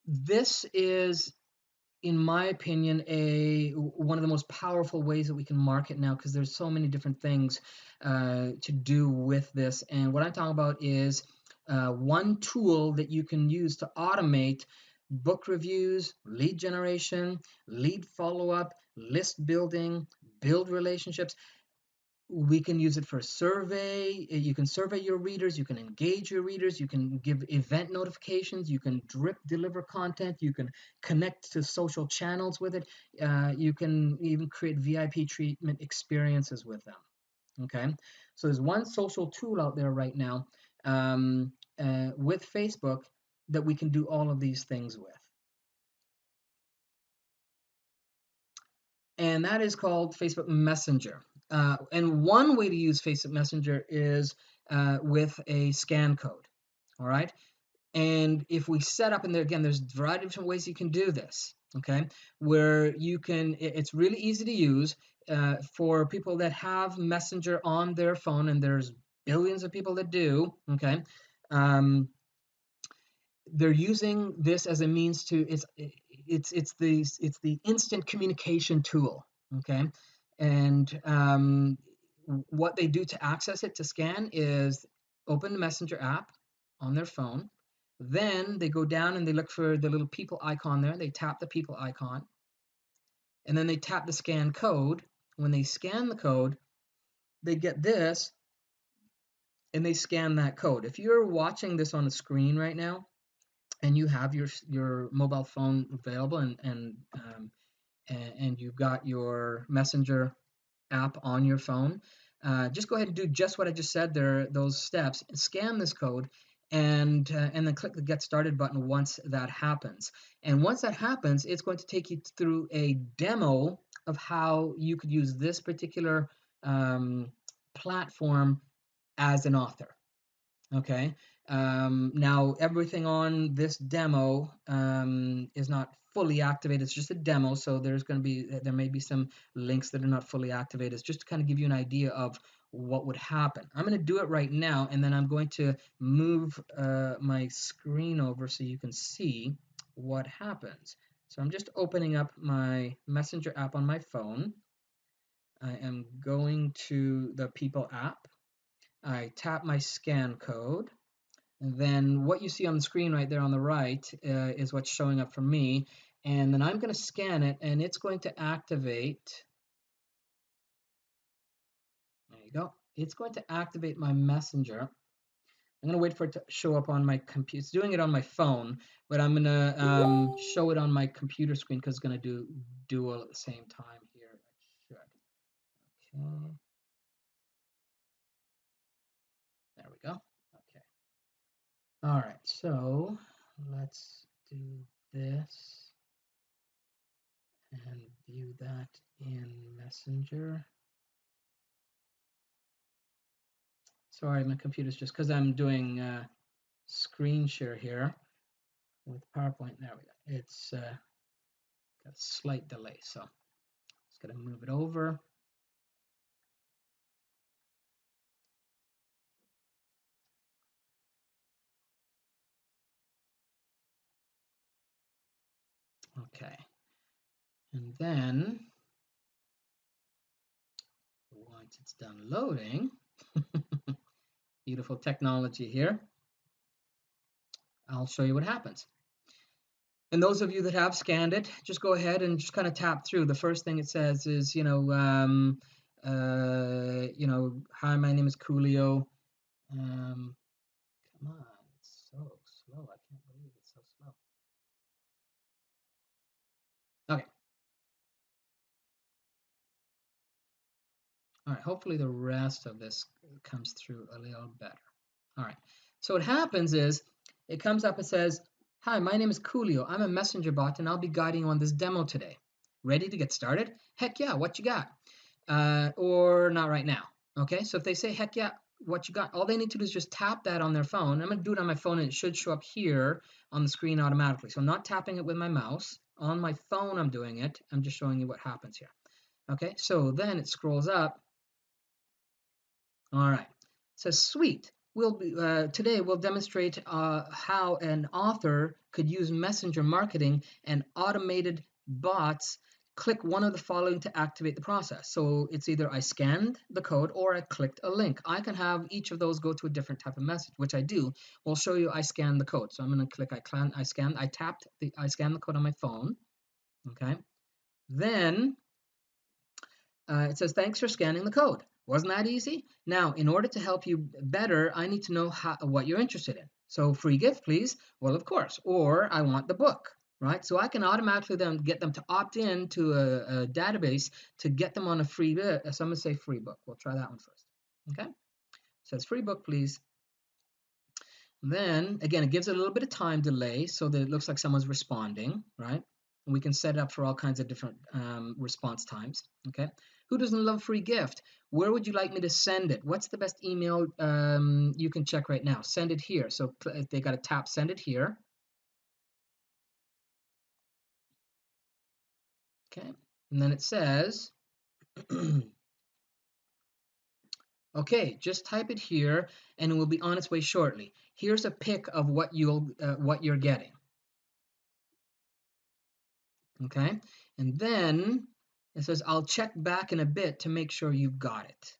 This is, in my opinion, one of the most powerful ways that we can market now, because there's so many different things to do with this. And what I'm talking about is one tool that you can use to automate book reviews, lead generation, lead follow-up, list building, build relationships. We can use it for survey. You can survey your readers, you can engage your readers, you can give event notifications, you can drip deliver content, you can connect to social channels with it, you can even create VIP treatment experiences with them. Okay, so there's one social tool out there right now with Facebook that we can do all of these things with. And that is called Facebook Messenger. And one way to use Facebook Messenger is with a scan code. All right. And if we set up in there, again, there's a variety of different ways you can do this. Okay. Where you can, it's really easy to use for people that have Messenger on their phone, and there's billions of people that do. Okay. They're using this as a means to it's the instant communication tool. Okay, and what they do to access it, to scan, is open the Messenger app on their phone, then they go down and they look for the little people icon there, they tap the people icon, and then they tap the scan code. When they scan the code, they get this, and they scan that code. If you're watching this on the screen right now and you have your mobile phone available, and you've got your Messenger app on your phone, just go ahead and do just what I just said there, those steps, and scan this code, and then click the Get Started button once that happens. And once that happens, it's going to take you through a demo of how you could use this particular platform as an author. Okay. Now everything on this demo is not fully activated. It's just a demo, so there may be some links that are not fully activated, just to kind of give you an idea of what would happen. I'm going to do it right now, and then I'm going to move my screen over so you can see what happens. So I'm just opening up my Messenger app on my phone. I am going to the People app. I tap my scan code. And then what you see on the screen right there on the right is what's showing up for me. And then I'm going to scan it, and it's going to activate. There you go. It's going to activate my Messenger. I'm going to wait for it to show up on my computer. It's doing it on my phone, but I'm going to show it on my computer screen because it's going to do dual at the same time here. It should. Okay. There we go. Okay. All right. So let's do this. and view that in Messenger. Sorry, my computer's just because I'm doing screen share here with PowerPoint. There we go. It's got a slight delay, so just got to move it over. Okay, and then once it's done loading, beautiful technology here, I'll show you what happens. And those of you that have scanned it, just go ahead and just kind of tap through. The first thing it says is, hi, my name is Coolio. Come on, it's so slow. I can't believe it's so slow. Okay. All right, hopefully the rest of this comes through a little better. All right, so what happens is it comes up and says, hi, my name is Coolio. I'm a messenger bot and I'll be guiding you on this demo today. Ready to get started? Heck yeah, what you got? Or not right now. Okay, so if they say, heck yeah, what you got, all they need to do is just tap that on their phone. I'm going to do it on my phone and it should show up here on the screen automatically. So I'm not tapping it with my mouse. On my phone, I'm doing it. I'm just showing you what happens here. Okay, so then it scrolls up. All right, so sweet. Today we'll demonstrate how an author could use messenger marketing and automated bots. Click one of the following to activate the process. So it's either I scanned the code or I clicked a link. I can have each of those go to a different type of message, which I do. We'll show you I scanned the code. So I'm going to click I scanned the code on my phone. Okay. Then it says, thanks for scanning the code. Wasn't that easy? Now, in order to help you better, I need to know what you're interested in. So free gift, please. Well, of course. Or I want the book, right? So I can automatically then get them to opt in to a database to get them on a free book. So I'm going to say free book. We'll try that one first. Okay. It says free book, please. Then, again, it gives it a little bit of time delay so that it looks like someone's responding, right? And we can set it up for all kinds of different response times, okay? Who doesn't love free gift? Where would you like me to send it? What's the best email you can check right now? Send it here. So they got to tap send it here. Okay, and then it says, okay, just type it here and it will be on its way shortly. Here's a pic of what you're getting. Okay, and then it says I'll check back in a bit to make sure you got it.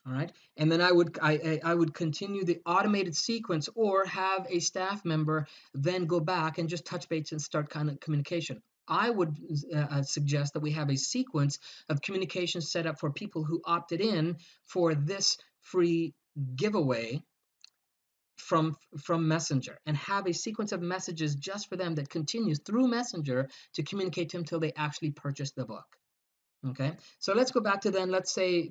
All right, and then I would continue the automated sequence or have a staff member then go back and just touch base and start kind of communication. I would suggest that we have a sequence of communication set up for people who opted in for this free giveaway from Messenger, and have a sequence of messages just for them that continues through Messenger to communicate to them until they actually purchase the book. Okay, so let's go back to then, let's say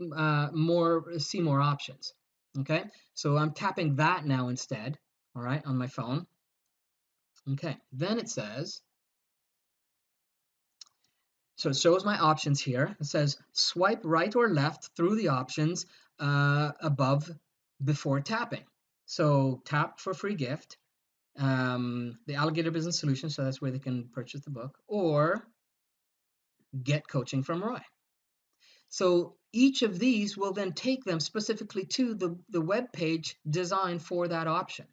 see more options. Okay, so I'm tapping that now instead, all right, on my phone. Okay, then it says, so it shows my options here. It says swipe right or left through the options above before tapping. So tap for free gift, the Alligator Business Solution, so that's where they can purchase the book, or get coaching from Roy. So each of these will then take them specifically to the web page designed for that option.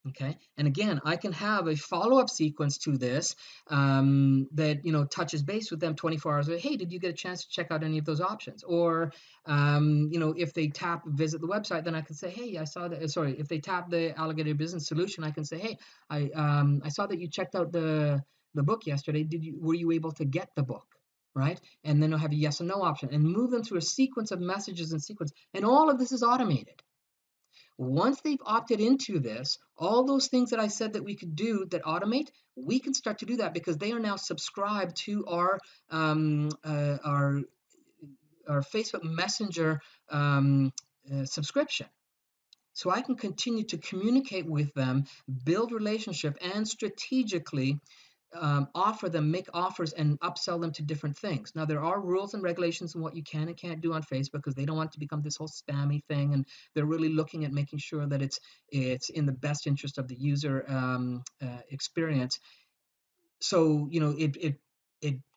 Okay, and again, I can have a follow-up sequence to this that touches base with them 24 hours later. Hey, did you get a chance to check out any of those options? Or if they visit the website, then I can say, hey, I saw that. Sorry, if they tap the Alligator Business Solution, I can say, hey, I saw that you checked out the book yesterday. Were you able to get the book? Right, and then I'll have a yes or no option, and move them through a sequence of messages and sequence, and all of this is automated. Once they've opted into this, all those things that I said that we could do that automate, we can start to do that because they are now subscribed to our Facebook Messenger subscription. So I can continue to communicate with them, build relationship, and strategically offer them, make offers, and upsell them to different things. Now, there are rules and regulations on what you can and can't do on Facebook because they don't want it to become this whole spammy thing, and they're really looking at making sure that it's in the best interest of the user experience. So it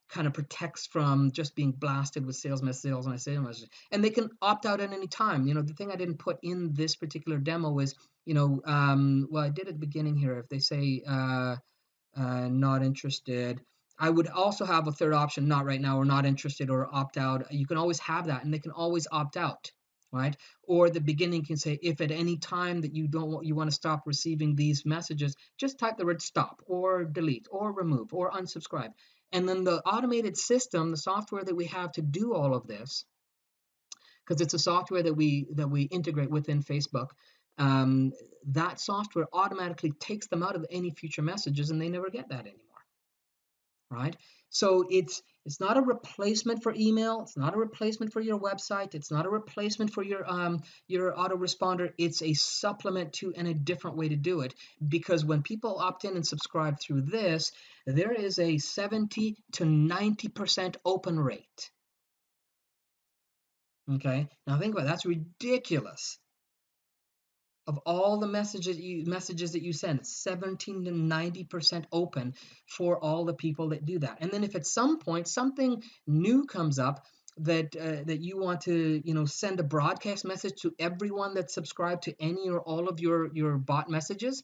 kind of protects from just being blasted with sales messages, and they can opt out at any time. The thing I didn't put in this particular demo is, well, I did at the beginning here. If they say not interested. I would also have a third option, not right now, or not interested, or opt out. You can always have that, and they can always opt out, right? Or the beginning can say, if at any time that you want to stop receiving these messages, just type the word stop, or delete, or remove, or unsubscribe. And then the automated system, the software that we have to do all of this, because it's a software that we integrate within Facebook. Um, that software automatically takes them out of any future messages, and they never get that anymore, right? So it's not a replacement for email. It's not a replacement for your website. It's not a replacement for your autoresponder. It's a supplement to, and a different way to do it. Because when people opt in and subscribe through this, there is a 70 to 90% open rate. Okay, now think about it. That's ridiculous. Of all the messages that you send, 17 to 90% open for all the people that do that. And then if at some point something new comes up that you want to send a broadcast message to everyone that's subscribed to any or all of your bot messages,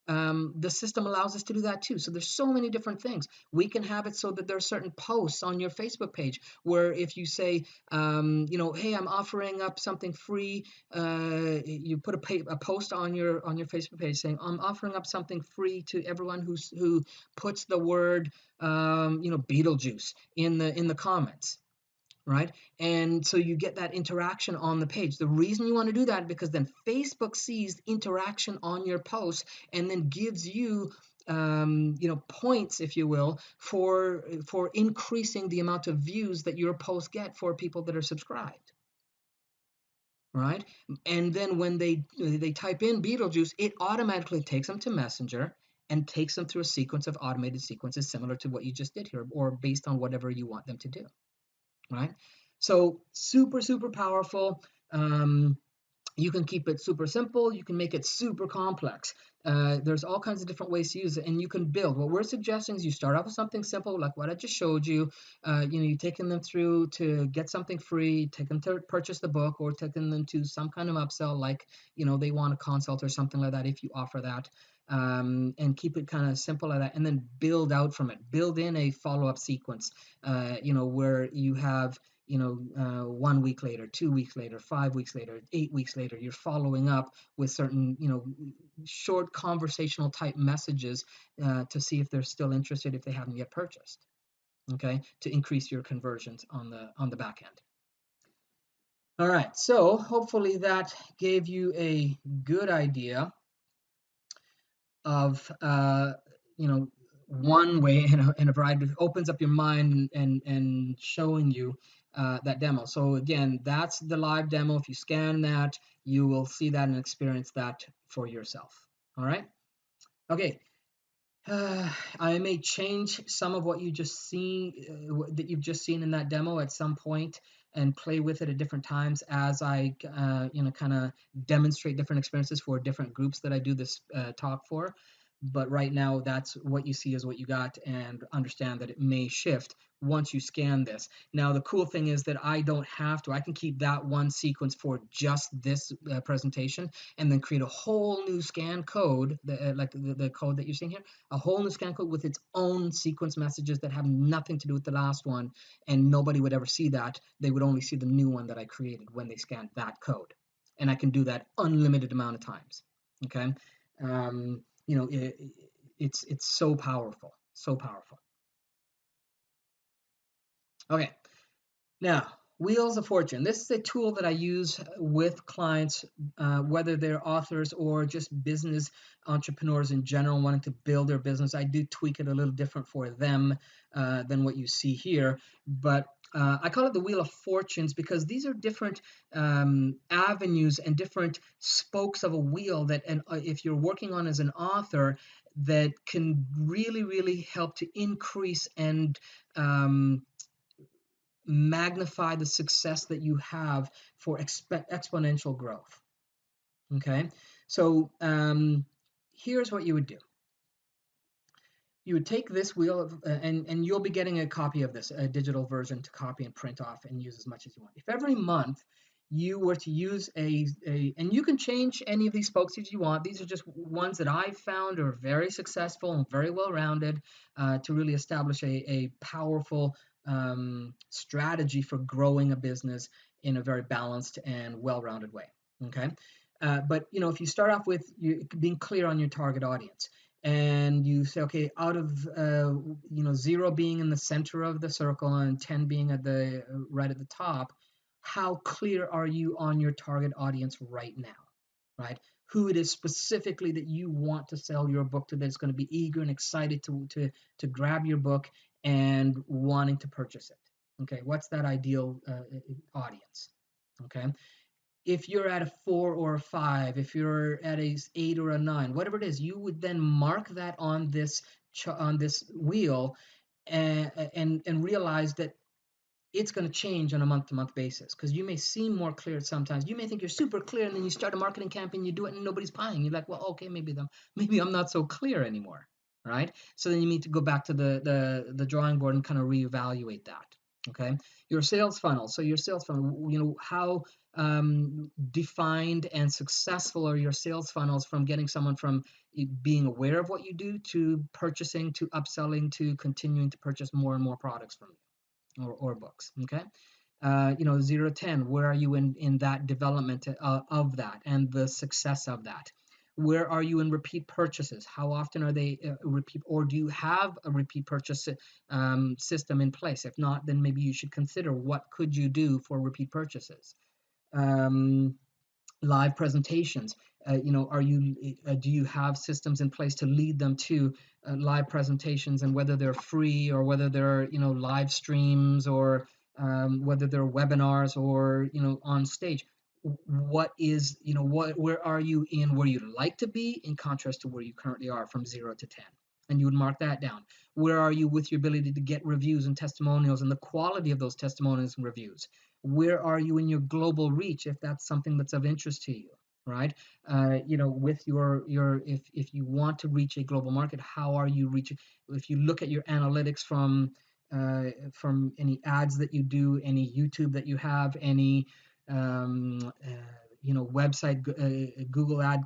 the system allows us to do that too. So there's so many different things. We can have it so that there are certain posts on your Facebook page where if you say, hey, I'm offering up something free, you put a post on your Facebook page saying, I'm offering up something free to everyone who puts the word, Beetlejuice in the comments. Right? And so you get that interaction on the page. The reason you want to do that, because then Facebook sees interaction on your post and then gives you points, if you will, for increasing the amount of views that your posts get for people that are subscribed. Right? And then when they type in Beetlejuice, it automatically takes them to Messenger and takes them through a sequence of automated sequences similar to what you just did here, or based on whatever you want them to do. Right? So super, super powerful. You can keep it super simple. You can make it super complex. There's all kinds of different ways to use it, and you can build. What we're suggesting is you start off with something simple, like what I just showed you. You're taking them through to get something free, take them to purchase the book, or taking them to some kind of upsell, like they want a consult or something like that if you offer that. And keep it kind of simple like that, and then build out from it. Build in a follow-up sequence, where you have 1 week later, 2 weeks later, 5 weeks later, 8 weeks later, you're following up with certain, short conversational type messages to see if they're still interested if they haven't yet purchased. Okay, to increase your conversions on the back end. All right, so hopefully that gave you a good idea of one way in a variety, opens up your mind and showing you that demo. So again, that's the live demo. If you scan that, you will see that and experience that for yourself. All right. Okay. I may change some of what you just seen that you've just seen in that demo at some point, and play with it at different times as I kind of demonstrate different experiences for different groups that I do this talk for. But right now, that's what you see is what you got, and understand that it may shift once you scan this. Now, the cool thing is that I don't have to. I can keep that one sequence for just this presentation, and then create a whole new scan code, like the code that you're seeing here, a whole new scan code with its own sequence messages that have nothing to do with the last one, and nobody would ever see that. They would only see the new one that I created when they scanned that code. And I can do that unlimited amount of times. Okay. It's so powerful, so powerful. Okay, now Wheels of Fortune. This is a tool that I use with clients, whether they're authors or just business entrepreneurs in general wanting to build their business. I do tweak it a little different for them than what you see here, but I call it the Wheel of Fortunes because these are different avenues and different spokes of a wheel that, and if you're working on as an author, that can really, really help to increase and um, magnify the success that you have for exponential growth. Okay, so here's what you would do. You would take this wheel of, and you'll be getting a copy of this, a digital version to copy and print off and use as much as you want. If every month you were to use and you can change any of these spokesheets you want. These are just ones that I've found are very successful and very well rounded to really establish a powerful strategy for growing a business in a very balanced and well-rounded way. Okay. But if you start off with you being clear on your target audience, and you say, okay, out of 0 being in the center of the circle and 10 being at the right at the top, how clear are you on your target audience right now, right? Who it is specifically that you want to sell your book to, that's going to be eager and excited to grab your book and wanting to purchase it. Okay, what's that ideal audience? Okay, if you're at a 4 or a 5, if you're at a 8 or a 9, whatever it is, you would then mark that on this wheel, and realize that it's going to change on a month-to-month basis, because you may seem more clear sometimes. You may think you're super clear, and then you start a marketing campaign, you do it, and nobody's buying. You're like, well, okay, maybe I'm not so clear anymore, right? So then you need to go back to the drawing board and kind of reevaluate that. Okay, your sales funnel. So your sales funnel, how defined and successful are your sales funnels, from getting someone from being aware of what you do to purchasing to upselling to continuing to purchase more and more products from you, or books. Okay, 0 to 10, where are you in that development of that and the success of that? Where are you in repeat purchases? How often are they repeat, or do you have a repeat purchase system in place? If not, then maybe you should consider what could you do for repeat purchases. um, Live presentations. Do you have systems in place to lead them to live presentations, and whether they're free or whether they're live streams, or whether they're webinars or on stage? What is where are you in where you'd like to be, in contrast to where you currently are, from 0 to 10? And you would mark that down. Where are you with your ability to get reviews and testimonials, and the quality of those testimonials and reviews? Where are you in your global reach, if that's something that's of interest to you, right? With your if you want to reach a global market, how are you reaching? If you look at your analytics from any ads that you do, any YouTube that you have, any website, Google ad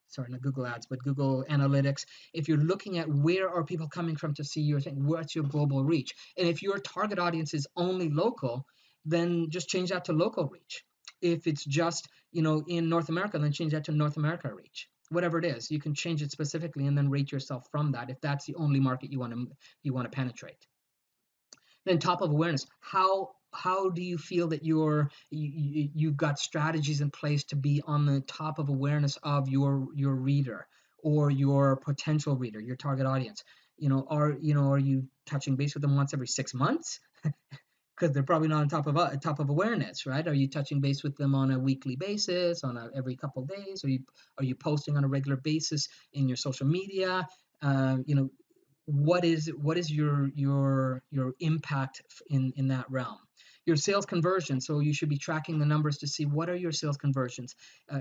sorry, not Google Ads, but Google Analytics. If you're looking at where are people coming from to see your thing, what's your global reach? And if your target audience is only local, then just change that to local reach. If it's just, in North America, then change that to North America reach. Whatever it is, you can change it specifically and then rate yourself from that, if that's the only market you want to penetrate. Then top of awareness. How do you feel that you've got strategies in place to be on the top of awareness of your reader, or your potential reader, your target audience? Are you touching base with them once every 6 months? Because they're probably not on top of awareness, right? Are you touching base with them on a weekly basis, on every couple of days? Are you posting on a regular basis in your social media? What is your impact in that realm? Your sales conversion. So you should be tracking the numbers to see what are your sales conversions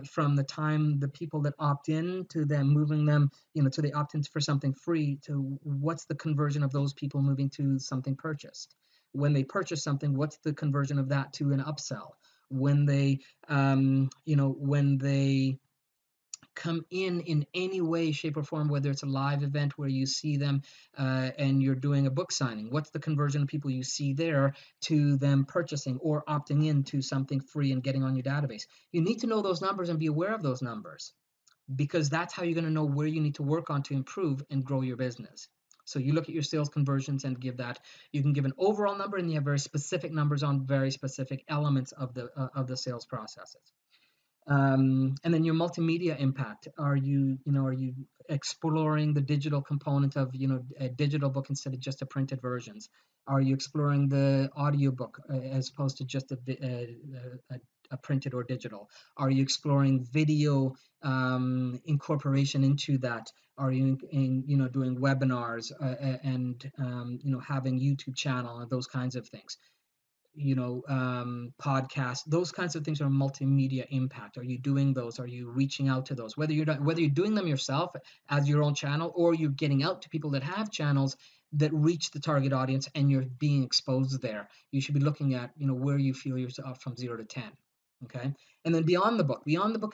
from the time the people that opt in to them moving them, to they opt in for something free, to what's the conversion of those people moving to something purchased. When they purchase something, what's the conversion of that to an upsell? When they when they come in any way, shape, or form, whether it's a live event where you see them and you're doing a book signing, what's the conversion of people you see there to them purchasing or opting into something free and getting on your database? You need to know those numbers and be aware of those numbers, because that's how you're going to know where you need to work on to improve and grow your business. So you look at your sales conversions and you can give an overall number, and you have very specific numbers on very specific elements of the sales processes. And then your multimedia impact. Are you exploring the digital component of, a digital book instead of just a printed versions? Are you exploring the audiobook as opposed to just a printed or digital? Are you exploring video incorporation into that? Are you doing webinars and having YouTube channel and those kinds of things? Podcasts, those kinds of things are multimedia impact. Are you doing those? Are you reaching out to those? Whether you're doing them yourself as your own channel, or you're getting out to people that have channels that reach the target audience and you're being exposed there, you should be looking at where you feel yourself from 0 to 10. Okay. And then beyond the book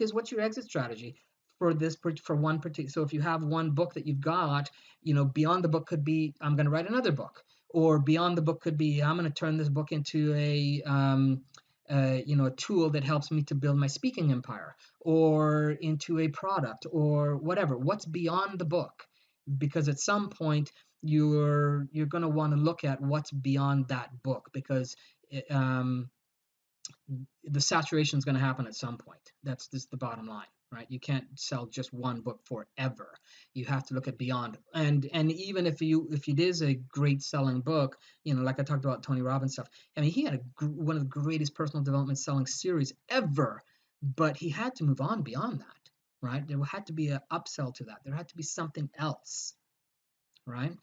is, what's your exit strategy for this, for one particular. So if you have one book that you've got, beyond the book could be, I'm going to write another book. Or beyond the book could be, I'm going to turn this book into a tool that helps me to build my speaking empire, or into a product, or whatever. What's beyond the book? Because at some point you're going to want to look at what's beyond that book, because the saturation is going to happen at some point. That's just the bottom line, right? You can't sell just one book forever. You have to look at beyond. And even if it is a great selling book, like I talked about Tony Robbins stuff. I mean, he had one of the greatest personal development selling series ever, but he had to move on beyond that, right? There had to be an upsell to that. There had to be something else, right?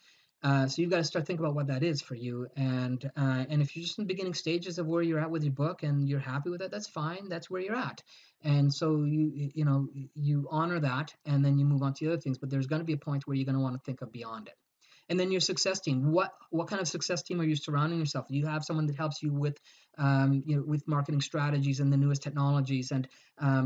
So you've got to start thinking about what that is for you, and if you're just in the beginning stages of where you're at with your book and you're happy with it, that's fine. That's where you're at, and so you honor that, and then you move on to the other things. But there's going to be a point where you're going to want to think of beyond it. And then your success team. What kind of success team are you surrounding yourself? Do you have someone that helps you with marketing strategies and the newest technologies, and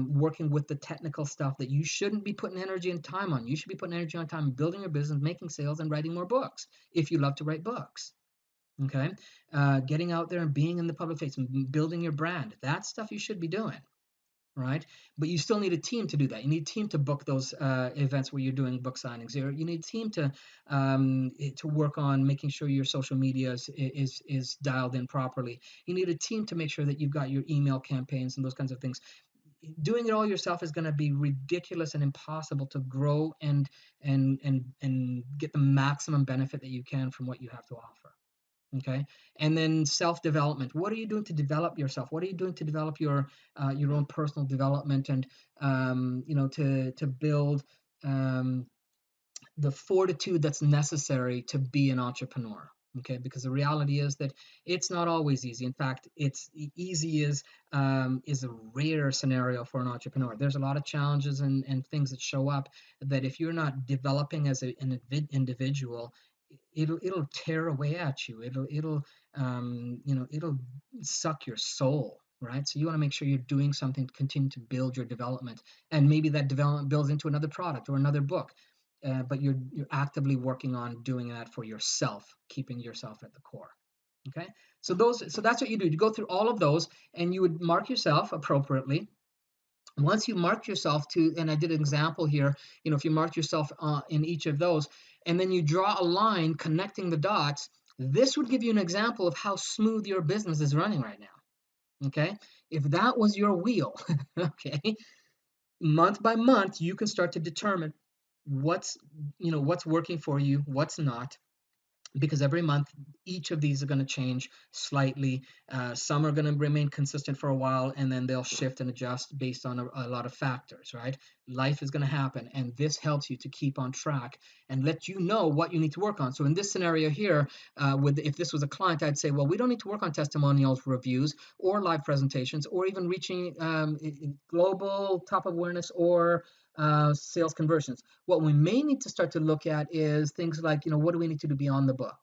working with the technical stuff that you shouldn't be putting energy and time on? You should be putting energy and time building your business, making sales, and writing more books if you love to write books. Okay, getting out there and being in the public face and building your brand. That's stuff you should be doing, right? But you still need a team to do that. You need a team to book those events where you're doing book signings. You need a team to work on making sure your social media is dialed in properly. You need a team to make sure that you've got your email campaigns and those kinds of things. Doing it all yourself is going to be ridiculous and impossible to grow and get the maximum benefit that you can from what you have to offer. Okay. And then self-development. What are you doing to develop yourself? What are you doing to develop your own personal development, and to build um, the fortitude that's necessary to be an entrepreneur? Okay, because the reality is that it's not always easy. In fact, it's easy is a rare scenario for an entrepreneur. There's a lot of challenges and things that show up that if you're not developing as an individual, it'll tear away at you. It'll suck your soul, right? So you want to make sure you're doing something to continue to build your development, and maybe that development builds into another product or another book. But you're actively working on doing that for yourself, keeping yourself at the core. Okay, so that's what you do. You go through all of those, and you would mark yourself appropriately. Once you mark yourself to, and I did an example here, if you mark yourself in each of those, and then you draw a line connecting the dots, this would give you an example of how smooth your business is running right now. Okay, if that was your wheel, okay, month by month you can start to determine what's working for you, what's not, because every month each of these are going to change slightly. Some are going to remain consistent for a while, and then they'll shift and adjust based on a lot of factors, right? Life is going to happen, and this helps you to keep on track and let you know what you need to work on. So in this scenario here, if this was a client, I'd say, well, we don't need to work on testimonials, reviews, or live presentations, or even reaching global top awareness, or sales conversions. What we may need to start to look at is things like, what do we need to do beyond the book?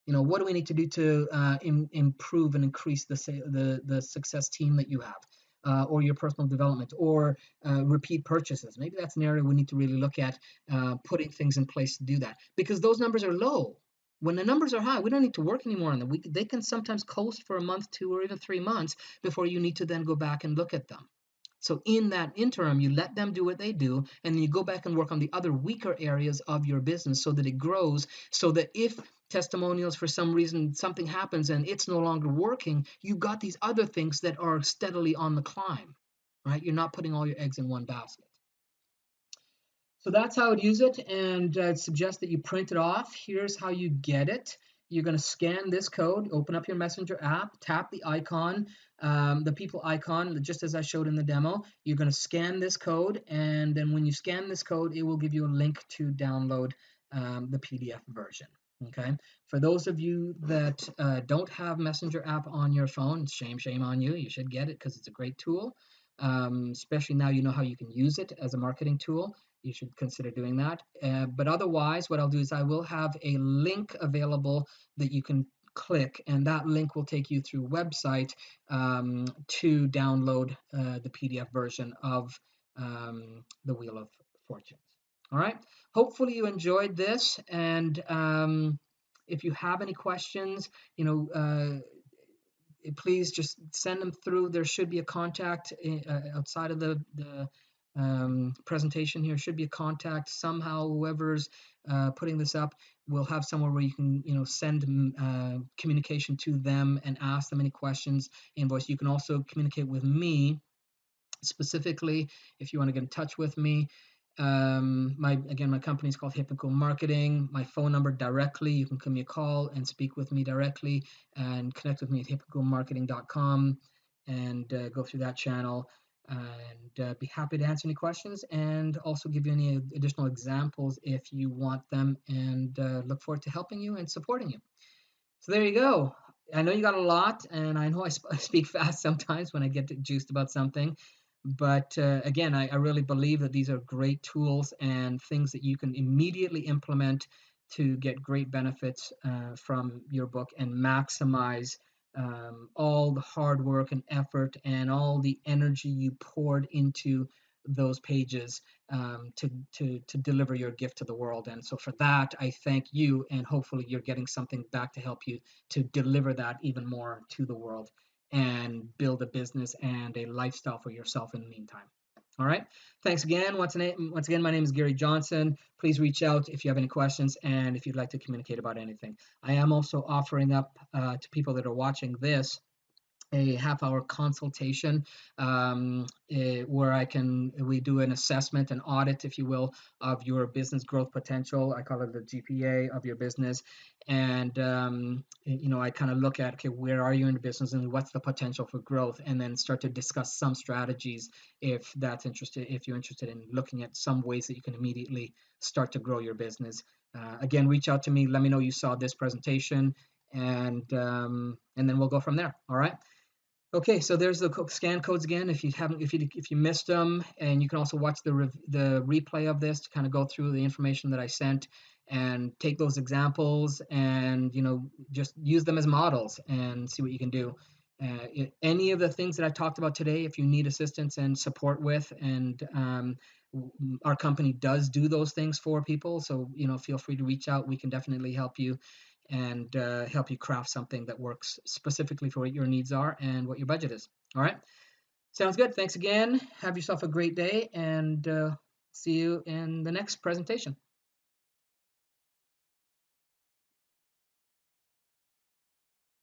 What do we need to do to improve and increase the success team that you have, or your personal development, or repeat purchases? Maybe that's an area we need to really look at, putting things in place to do that, because those numbers are low. When the numbers are high, we don't need to work anymore on them. They can sometimes coast for a month, 2, or even 3 months before you need to then go back and look at them. So in that interim, you let them do what they do, and then you go back and work on the other weaker areas of your business so that it grows, so that if testimonials, for some reason, something happens and it's no longer working, you've got these other things that are steadily on the climb. right? You're not putting all your eggs in one basket. So that's how I'd use it, and I'd suggest that you print it off. Here's how you get it. You're going to scan this code, open up your Messenger app, tap the icon, the people icon, just as I showed in the demo. You're going to scan this code, and then when you scan this code, it will give you a link to download the PDF version. Okay. For those of you that don't have Messenger app on your phone, shame on you. You should get it because it's a great tool. Especially now you know how you can use it as a marketing tool. You should consider doing that. But otherwise, what I'll do is I will have a link available that you can click, and that link will take you through website to download the PDF version of the Wheel of Fortunes. All right. Hopefully you enjoyed this, and if you have any questions, please just send them through. There should be a contact outside of the presentation here. Should be a contact somehow. Whoever's putting this up will have somewhere where you can send communication to them and ask them any questions. Invoice. You can also communicate with me specifically if you want to get in touch with me. My company is called Hip and Cool Marketing. My phone number directly, you can give me a call and speak with me directly and connect with me at hipandcoolmarketing.com and go through that channel, and be happy to answer any questions and also give you any additional examples if you want them, and look forward to helping you and supporting you. So there you go. I know you got a lot, and I know I speak fast sometimes when I get juiced about something. But again, I really believe that these are great tools and things that you can immediately implement to get great benefits from your book and maximize all the hard work and effort and all the energy you poured into those pages to deliver your gift to the world. And so for that, I thank you, and hopefully you're getting something back to help you to deliver that even more to the world and build a business and a lifestyle for yourself in the meantime. All right. Thanks again. Once again, my name is Gary Johnson. Please reach out if you have any questions and if you'd like to communicate about anything. I am also offering up to people that are watching this a half-hour consultation where we do an assessment, an audit, if you will, of your business growth potential. I call it the GPA of your business, and I kind of look at, okay, where are you in the business and what's the potential for growth, and then start to discuss some strategies if you're interested in looking at some ways that you can immediately start to grow your business. Again, reach out to me. Let me know you saw this presentation, and then we'll go from there. All right. Okay, so there's the scan codes again. If you missed them, and you can also watch the replay of this to kind of go through the information that I sent and take those examples and just use them as models and see what you can do. Any of the things that I talked about today, if you need assistance and support with, and our company does do those things for people, so feel free to reach out. We can definitely help you and help you craft something that works specifically for what your needs are and what your budget is. All right. Sounds good. Thanks again. Have yourself a great day, and see you in the next presentation.